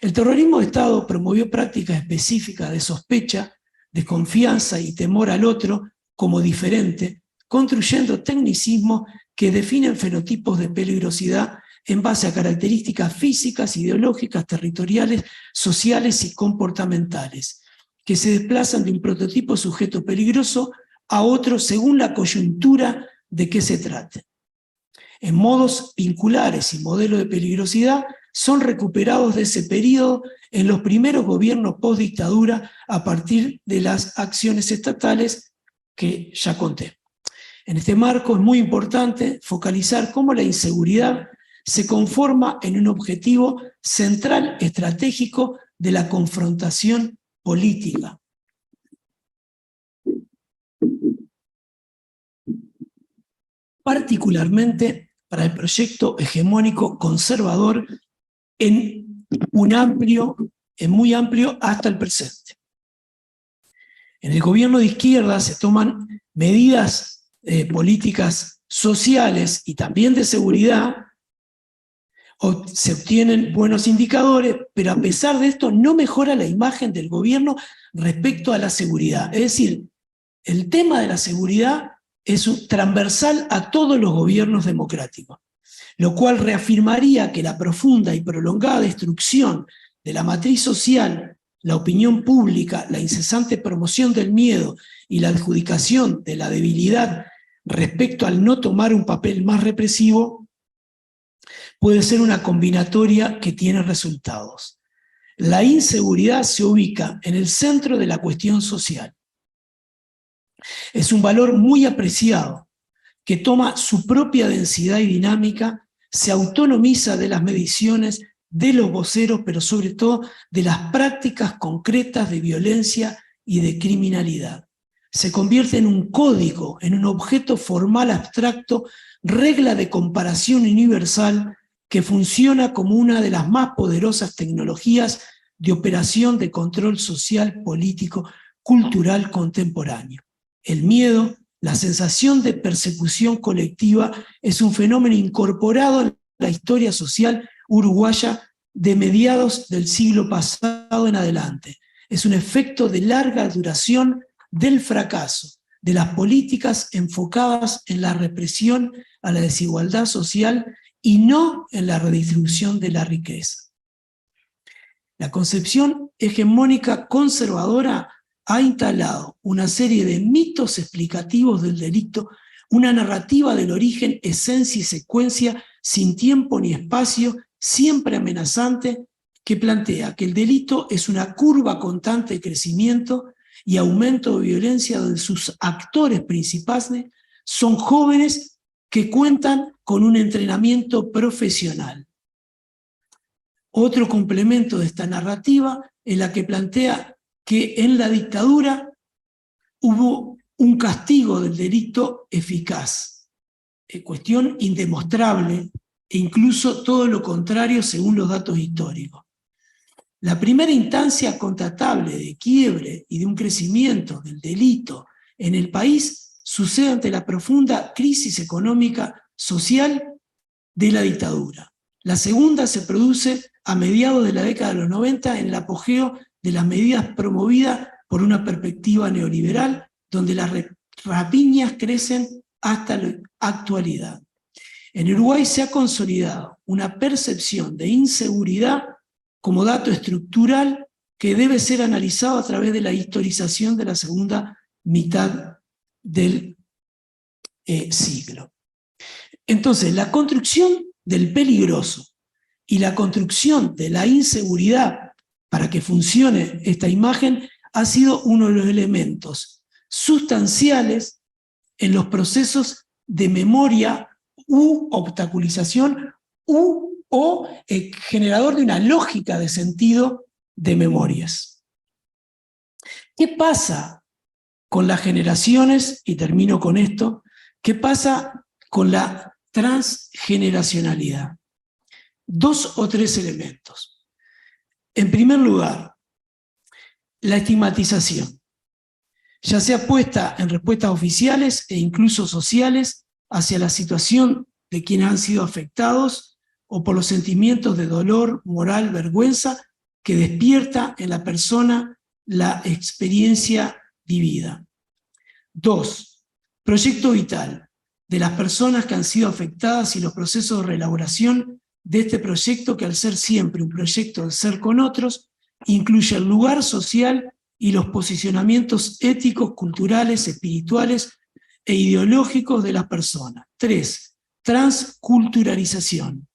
El terrorismo de Estado promovió prácticas específicas de sospecha, desconfianza y temor al otro como diferente, construyendo tecnicismos que definen fenotipos de peligrosidad en base a características físicas, ideológicas, territoriales, sociales y comportamentales, que se desplazan de un prototipo sujeto peligroso a otro según la coyuntura de qué se trate. En modos vinculares y modelos de peligrosidad son recuperados de ese periodo en los primeros gobiernos post-dictadura a partir de las acciones estatales que ya conté. En este marco es muy importante focalizar cómo la inseguridad se conforma en un objetivo central estratégico de la confrontación política. Particularmente para el proyecto hegemónico conservador en muy amplio hasta el presente. En el gobierno de izquierda se toman medidas políticas sociales y también de seguridad, se obtienen buenos indicadores, pero a pesar de esto no mejora la imagen del gobierno respecto a la seguridad. Es decir, el tema de la seguridad es transversal a todos los gobiernos democráticos, lo cual reafirmaría que la profunda y prolongada destrucción de la matriz social, la opinión pública, la incesante promoción del miedo y la adjudicación de la debilidad respecto al no tomar un papel más represivo puede ser una combinatoria que tiene resultados. La inseguridad se ubica en el centro de la cuestión social. Es un valor muy apreciado, que toma su propia densidad y dinámica, se autonomiza de las mediciones de los voceros, pero sobre todo de las prácticas concretas de violencia y de criminalidad. Se convierte en un código, en un objeto formal abstracto, regla de comparación universal que funciona como una de las más poderosas tecnologías de operación de control social, político, cultural contemporáneo. El miedo, La sensación de persecución colectiva es un fenómeno incorporado en la historia social uruguaya de mediados del siglo pasado en adelante. Es un efecto de larga duración del fracaso de las políticas enfocadas en la represión a la desigualdad social y no en la redistribución de la riqueza. La concepción hegemónica conservadora ha instalado una serie de mitos explicativos del delito, una narrativa del origen, esencia y secuencia sin tiempo ni espacio, siempre amenazante, que plantea que el delito es una curva constante de crecimiento y aumento de violencia donde sus actores principales son jóvenes que cuentan con un entrenamiento profesional. Otro complemento de esta narrativa es la que plantea que en la dictadura hubo un castigo del delito eficaz, cuestión indemostrable e incluso todo lo contrario según los datos históricos. La primera instancia constatable de quiebre y de un crecimiento del delito en el país sucede ante la profunda crisis económica social de la dictadura. La segunda se produce a mediados de la década de los 90 en el apogeo de las medidas promovidas por una perspectiva neoliberal, donde las rapiñas crecen hasta la actualidad. En Uruguay se ha consolidado una percepción de inseguridad como dato estructural que debe ser analizado a través de la historización de la segunda mitad del siglo. Entonces, la construcción del peligroso y la construcción de la inseguridad para que funcione esta imagen ha sido uno de los elementos sustanciales en los procesos de memoria u obstaculización o generador de una lógica de sentido de memorias. ¿Qué pasa con las generaciones? Y termino con esto. ¿Qué pasa con la transgeneracionalidad? 2 o 3 elementos. En primer lugar, la estigmatización, ya sea puesta en respuestas oficiales e incluso sociales hacia la situación de quienes han sido afectados o por los sentimientos de dolor, moral, vergüenza que despierta en la persona la experiencia vivida. 2. Proyecto vital de las personas que han sido afectadas y los procesos de reelaboración de este proyecto, que al ser siempre un proyecto del ser con otros, incluye el lugar social y los posicionamientos éticos, culturales, espirituales e ideológicos de las personas. 3. Transculturalización.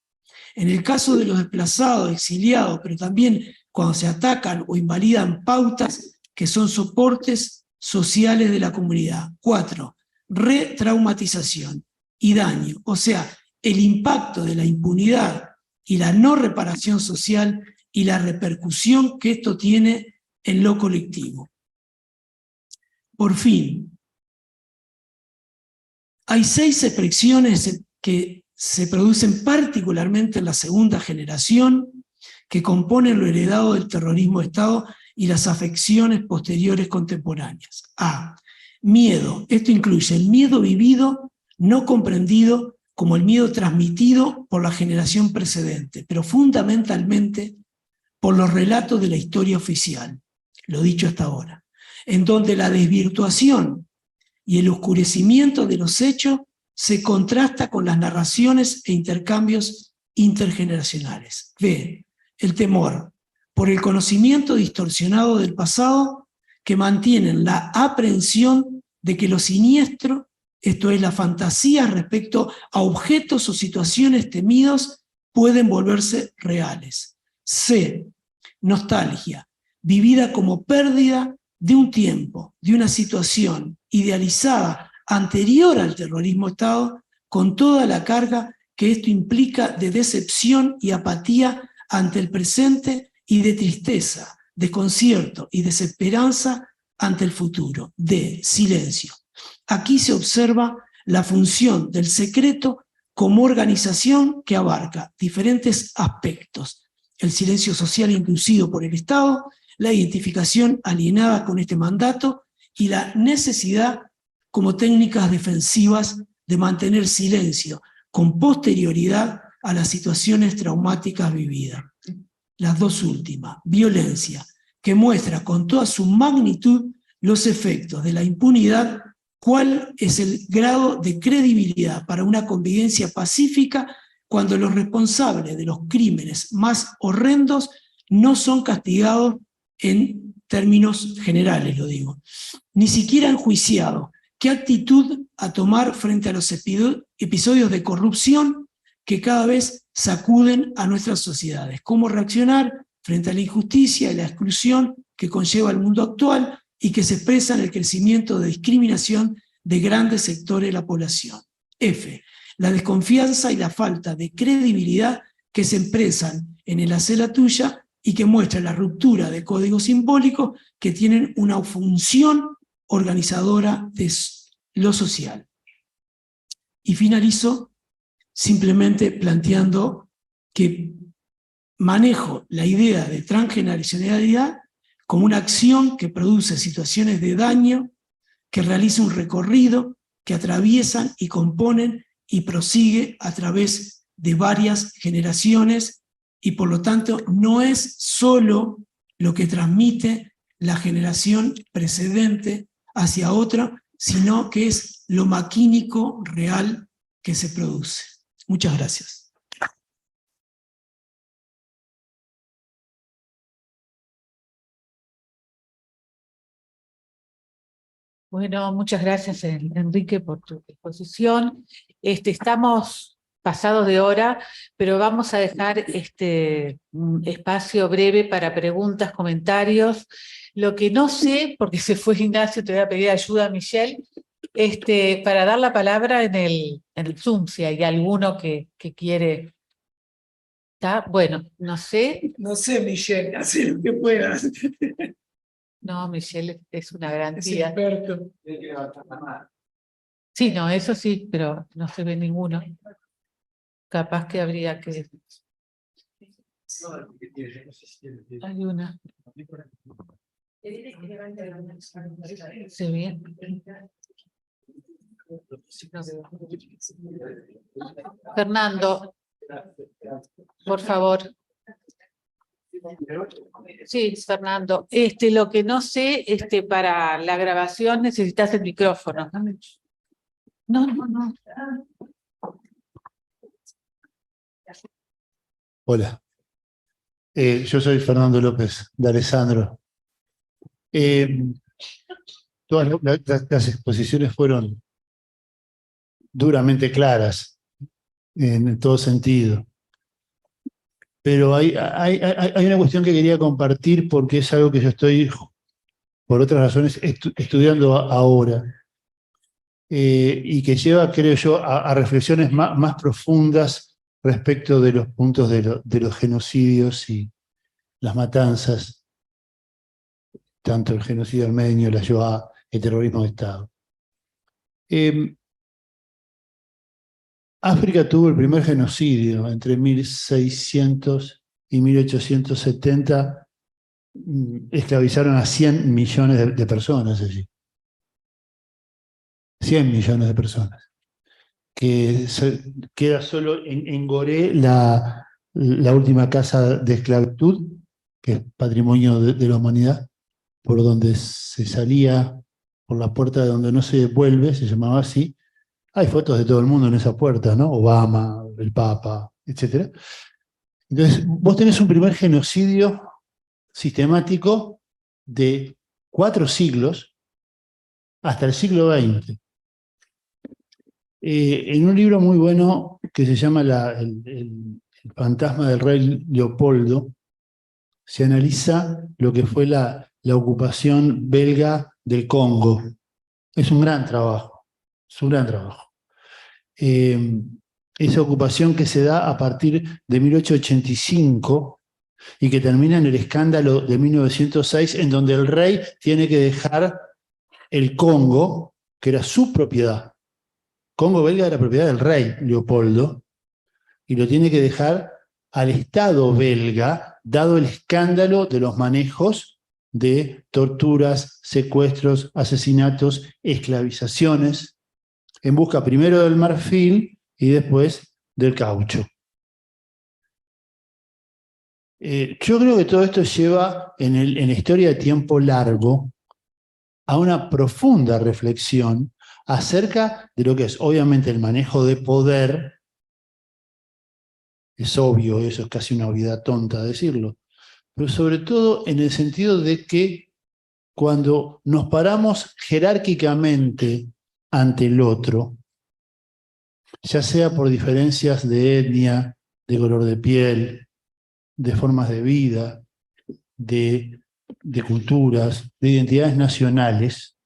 En el caso de los desplazados, exiliados, pero también cuando se atacan o invalidan pautas que son soportes sociales de la comunidad. 4. Retraumatización y daño, o sea, el impacto de la impunidad y la no reparación social y la repercusión que esto tiene en lo colectivo. Por fin, hay 6 expresiones que se producen particularmente en la segunda generación, que componen lo heredado del terrorismo de Estado y las afecciones posteriores contemporáneas. A. Miedo. Esto incluye el miedo vivido, no comprendido, como el miedo transmitido por la generación precedente, pero fundamentalmente por los relatos de la historia oficial, lo dicho hasta ahora, en donde la desvirtuación y el oscurecimiento de los hechos se contrasta con las narraciones e intercambios intergeneracionales. B. El temor por el conocimiento distorsionado del pasado que mantienen la aprehensión de que lo siniestro, esto es la fantasía respecto a objetos o situaciones temidos, pueden volverse reales. C. Nostalgia, vivida como pérdida de un tiempo, de una situación idealizada anterior al terrorismo de Estado, con toda la carga que esto implica de decepción y apatía ante el presente y de tristeza, desconcierto y desesperanza ante el futuro. D. Silencio. Aquí se observa la función del secreto como organización que abarca diferentes aspectos: el silencio social inducido por el Estado, la identificación alienada con este mandato y la necesidad como técnicas defensivas de mantener silencio, con posterioridad a las situaciones traumáticas vividas. Las dos últimas, violencia, que muestra con toda su magnitud los efectos de la impunidad, cuál es el grado de credibilidad para una convivencia pacífica cuando los responsables de los crímenes más horrendos no son castigados en términos generales, lo digo, ni siquiera enjuiciados. ¿Qué actitud a tomar frente a los episodios de corrupción que cada vez sacuden a nuestras sociedades? ¿Cómo reaccionar frente a la injusticia y la exclusión que conlleva el mundo actual y que se expresa en el crecimiento de discriminación de grandes sectores de la población? F. La desconfianza y la falta de credibilidad que se expresan en el hacer la tuya y que muestran la ruptura de códigos simbólicos que tienen una función organizadora de lo social. Y finalizo simplemente planteando que manejo la idea de transgeneracionalidad como una acción que produce situaciones de daño, que realiza un recorrido, que atraviesan y componen y prosigue a través de varias generaciones, y por lo tanto no es solo lo que transmite la generación precedente hacia otra, sino que es lo maquínico real que se produce. Muchas gracias. Bueno, muchas gracias, Enrique, por tu exposición. Estamos pasados de hora, pero vamos a dejar un espacio breve para preguntas, comentarios. Lo que no sé, porque se fue Ignacio, te voy a pedir ayuda a Michelle, para dar la palabra en el Zoom, si hay alguno que quiere. ¿Está? Bueno, no sé. No sé, Michelle, haz lo que puedas. No, Michelle es una gran Es tía. experto. Sí, no, eso sí, pero no se ve ninguno. Capaz que habría que... Hay una. ¿Se ve? No veo. Fernando, por favor. Sí, Fernando. Lo que no sé, para la grabación necesitas el micrófono. No. Hola, yo soy Fernando López de Alessandro. Todas las exposiciones fueron duramente claras en todo sentido. Pero hay una cuestión que quería compartir porque es algo que yo estoy, por otras razones, estudiando ahora. Y que lleva, creo yo, a reflexiones más profundas respecto de los puntos de los genocidios y las matanzas, tanto el genocidio armenio, la Shoah, el terrorismo de Estado. África tuvo el primer genocidio entre 1600 y 1870. Esclavizaron a 100 millones de personas allí. 100 millones de personas. Que queda solo en Gorée la última casa de esclavitud, que es patrimonio de la humanidad, por donde se salía, por la puerta de donde no se vuelve, se llamaba así. Hay fotos de todo el mundo en esa puerta, ¿no? Obama, el Papa, etc. Entonces, vos tenés un primer genocidio sistemático de 4 siglos hasta el siglo XX. En un libro muy bueno que se llama el fantasma del rey Leopoldo, se analiza lo que fue la ocupación belga del Congo. Es un gran trabajo, es un gran trabajo. Esa ocupación que se da a partir de 1885 y que termina en el escándalo de 1906, en donde el rey tiene que dejar el Congo, que era su propiedad. Congo belga era propiedad del rey Leopoldo, y lo tiene que dejar al Estado belga, dado el escándalo de los manejos de torturas, secuestros, asesinatos, esclavizaciones, en busca primero del marfil y después del caucho. Yo creo que todo esto lleva en la historia de tiempo largo a una profunda reflexión acerca de lo que es obviamente el manejo de poder. Es obvio, eso es casi una obviedad tonta decirlo, pero sobre todo en el sentido de que cuando nos paramos jerárquicamente ante el otro, ya sea por diferencias de etnia, de color de piel, de formas de vida, de culturas, de identidades nacionales,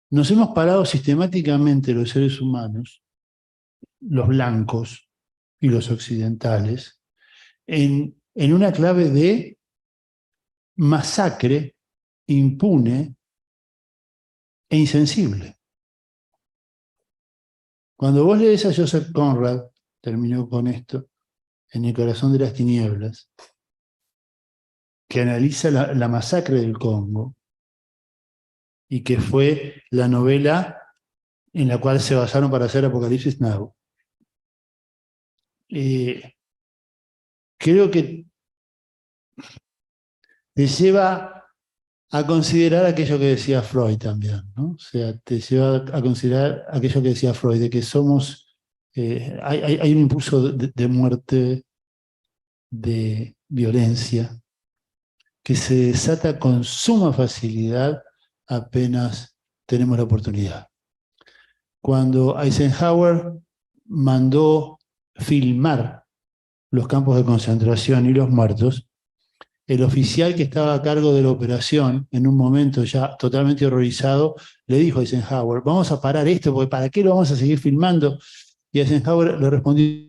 nos hemos parado sistemáticamente los seres humanos, los blancos y los occidentales, en una clave de masacre impune e insensible. Cuando vos lees a Joseph Conrad, terminó con esto, en El corazón de las tinieblas, que analiza la masacre del Congo, y que fue la novela en la cual se basaron para hacer Apocalipsis Now. Creo que te lleva a considerar aquello que decía Freud también, ¿no? O sea, te lleva a considerar aquello que decía Freud, de que somos, hay un impulso de muerte, de violencia, que se desata con suma facilidad apenas tenemos la oportunidad. Cuando Eisenhower mandó filmar los campos de concentración y los muertos, el oficial que estaba a cargo de la operación, en un momento ya totalmente horrorizado, le dijo a Eisenhower, vamos a parar esto, porque ¿para qué lo vamos a seguir filmando? Y Eisenhower le respondió,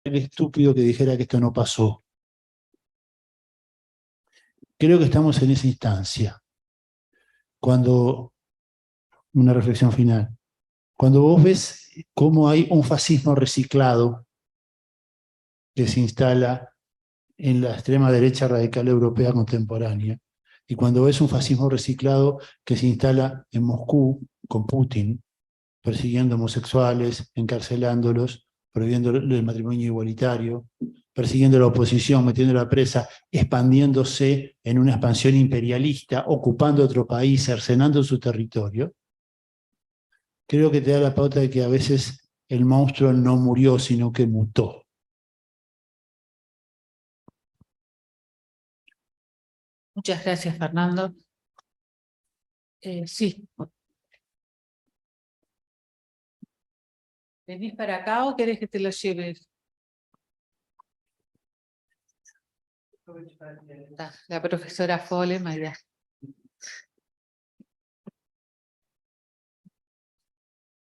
el estúpido que dijera que esto no pasó. Creo que estamos en esa instancia. Cuando, una reflexión final, cuando vos ves cómo hay un fascismo reciclado que se instala en la extrema derecha radical europea contemporánea, y cuando ves un fascismo reciclado que se instala en Moscú con Putin, persiguiendo homosexuales, encarcelándolos, prohibiendo el matrimonio igualitario, persiguiendo la oposición, metiéndola presa, expandiéndose en una expansión imperialista, ocupando otro país, cercenando su territorio, creo que te da la pauta de que a veces el monstruo no murió, sino que mutó. Muchas gracias, Fernando. Sí. ¿Venís para acá o querés que te lo lleves? La profesora Fole, María.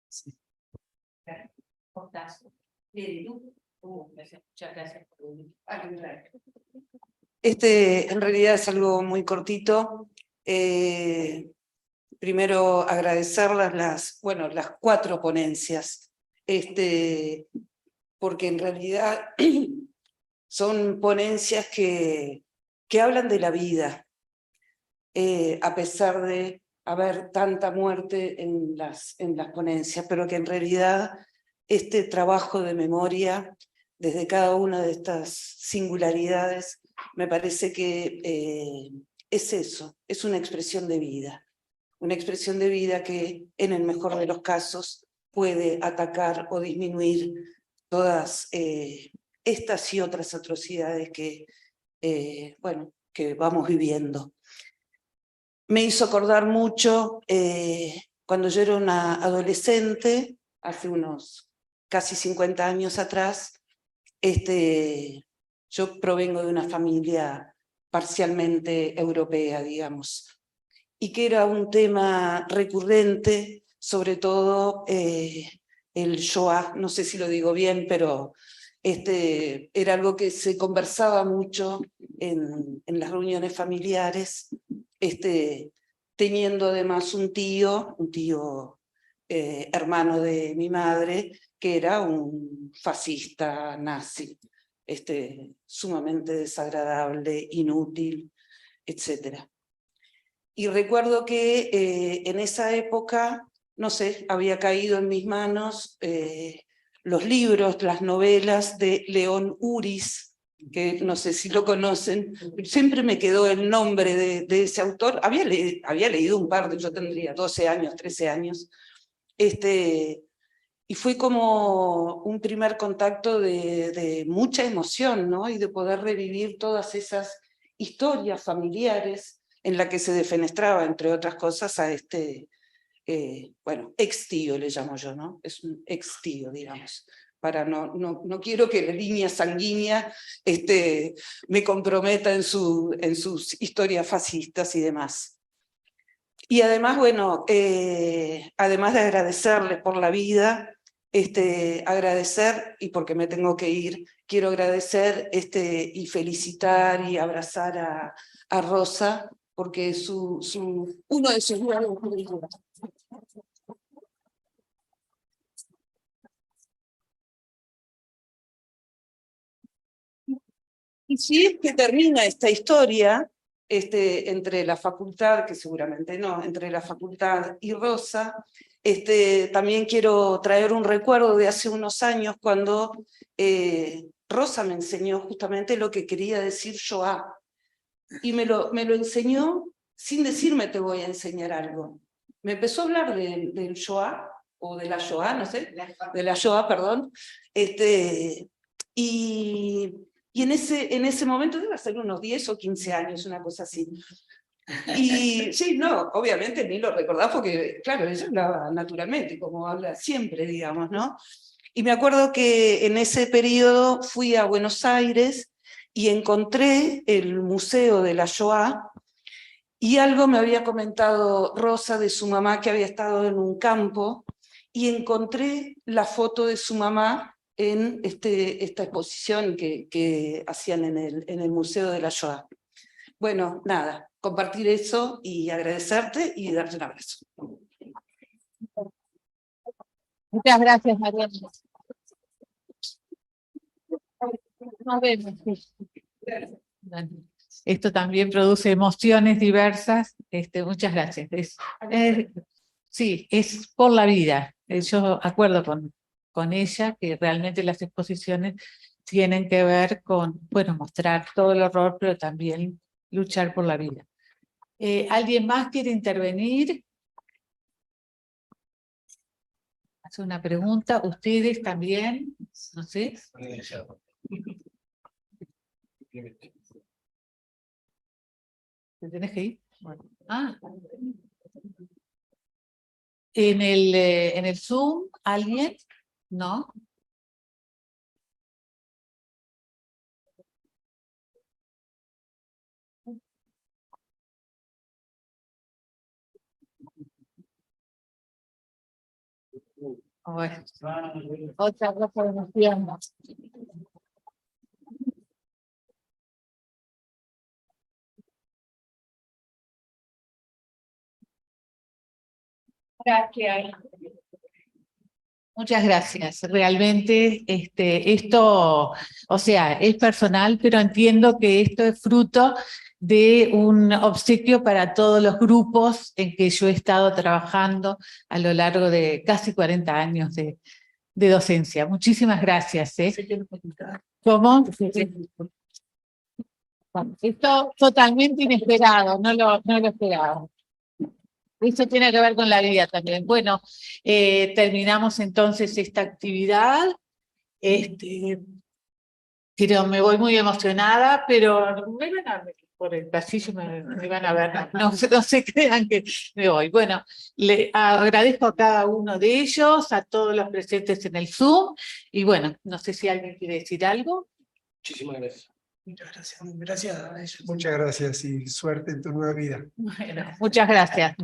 Sí. Muchas gracias por venir. En realidad es algo muy cortito. Primero agradecer las 4 ponencias, porque en realidad son ponencias que hablan de la vida, a pesar de haber tanta muerte en las ponencias, pero que en realidad este trabajo de memoria, desde cada una de estas singularidades, me parece que es eso, es una expresión de vida que en el mejor de los casos puede atacar o disminuir todas estas y otras atrocidades que vamos viviendo. Me hizo acordar mucho cuando yo era una adolescente, hace unos casi 50 años atrás. Yo provengo de una familia parcialmente europea, digamos, y que era un tema recurrente, sobre todo el Shoah, no sé si lo digo bien, pero era algo que se conversaba mucho en las reuniones familiares, teniendo además un tío hermano de mi madre, que era un fascista nazi, sumamente desagradable, inútil, etc. Y recuerdo que en esa época, no sé, había caído en mis manos los libros, las novelas de León Uris, que no sé si lo conocen, siempre me quedó el nombre de ese autor. Había leído un par, yo tendría 12 años, 13 años, y fue como un primer contacto de mucha emoción, ¿no? Y de poder revivir todas esas historias familiares en la que se defenestraba, entre otras cosas, a bueno, ex tío le llamo yo, ¿no? Es un ex tío, digamos. No quiero que la línea sanguínea me comprometa en sus historias fascistas y demás. Y además, bueno, además de agradecerles por la vida, agradecer, y porque me tengo que ir, quiero agradecer y felicitar y abrazar a Rosa, porque es uno de sus grandes películas. Y si es que termina esta historia, entre la facultad, que seguramente no, entre la facultad y Rosa, también quiero traer un recuerdo de hace unos años cuando Rosa me enseñó justamente lo que quería decir Shoah. Y me lo enseñó sin decirme te voy a enseñar algo. Me empezó a hablar del Shoah, o de la Shoah, no sé, de la Shoah, perdón, y en ese momento debe ser unos 10 o 15 años, una cosa así. Y sí, no, obviamente ni lo recordaba porque, claro, ella hablaba naturalmente, como habla siempre, digamos, ¿no? Y me acuerdo que en ese periodo fui a Buenos Aires y encontré el Museo de la Shoah, y algo me había comentado Rosa de su mamá que había estado en un campo, y encontré la foto de su mamá en esta exposición que hacían en el Museo de la Shoah. Bueno, nada, compartir eso y agradecerte y darte un abrazo. Muchas gracias, Mariana. Nos vemos. Esto también produce emociones diversas. Muchas gracias. Sí, es por la vida. Yo acuerdo con ella que realmente las exposiciones tienen que ver con, bueno, mostrar todo el horror, pero también luchar por la vida. ¿Alguien más quiere intervenir? Hace una pregunta. ¿Ustedes también? No sé. ¿Te tenés que ir? Bueno. ¿En el Zoom alguien? ¿No? Bueno, otra cosa de emoción. Gracias. Muchas gracias. Realmente esto, o sea, es personal, pero entiendo que esto es fruto de un obsequio para todos los grupos en que yo he estado trabajando a lo largo de casi 40 años de docencia. Muchísimas gracias. ¿Cómo? Esto totalmente inesperado, no lo esperaba. Esto tiene que ver con la vida también. Bueno, terminamos entonces esta actividad. Pero me voy muy emocionada, pero me van a ver por el pasillo, me van a ver. No se crean que me voy. Bueno, le agradezco a cada uno de ellos, a todos los presentes en el Zoom, y bueno, no sé si alguien quiere decir algo. Muchísimas gracias. Muchas gracias. Gracias a ellos. Muchas gracias y suerte en tu nueva vida. Bueno, muchas gracias.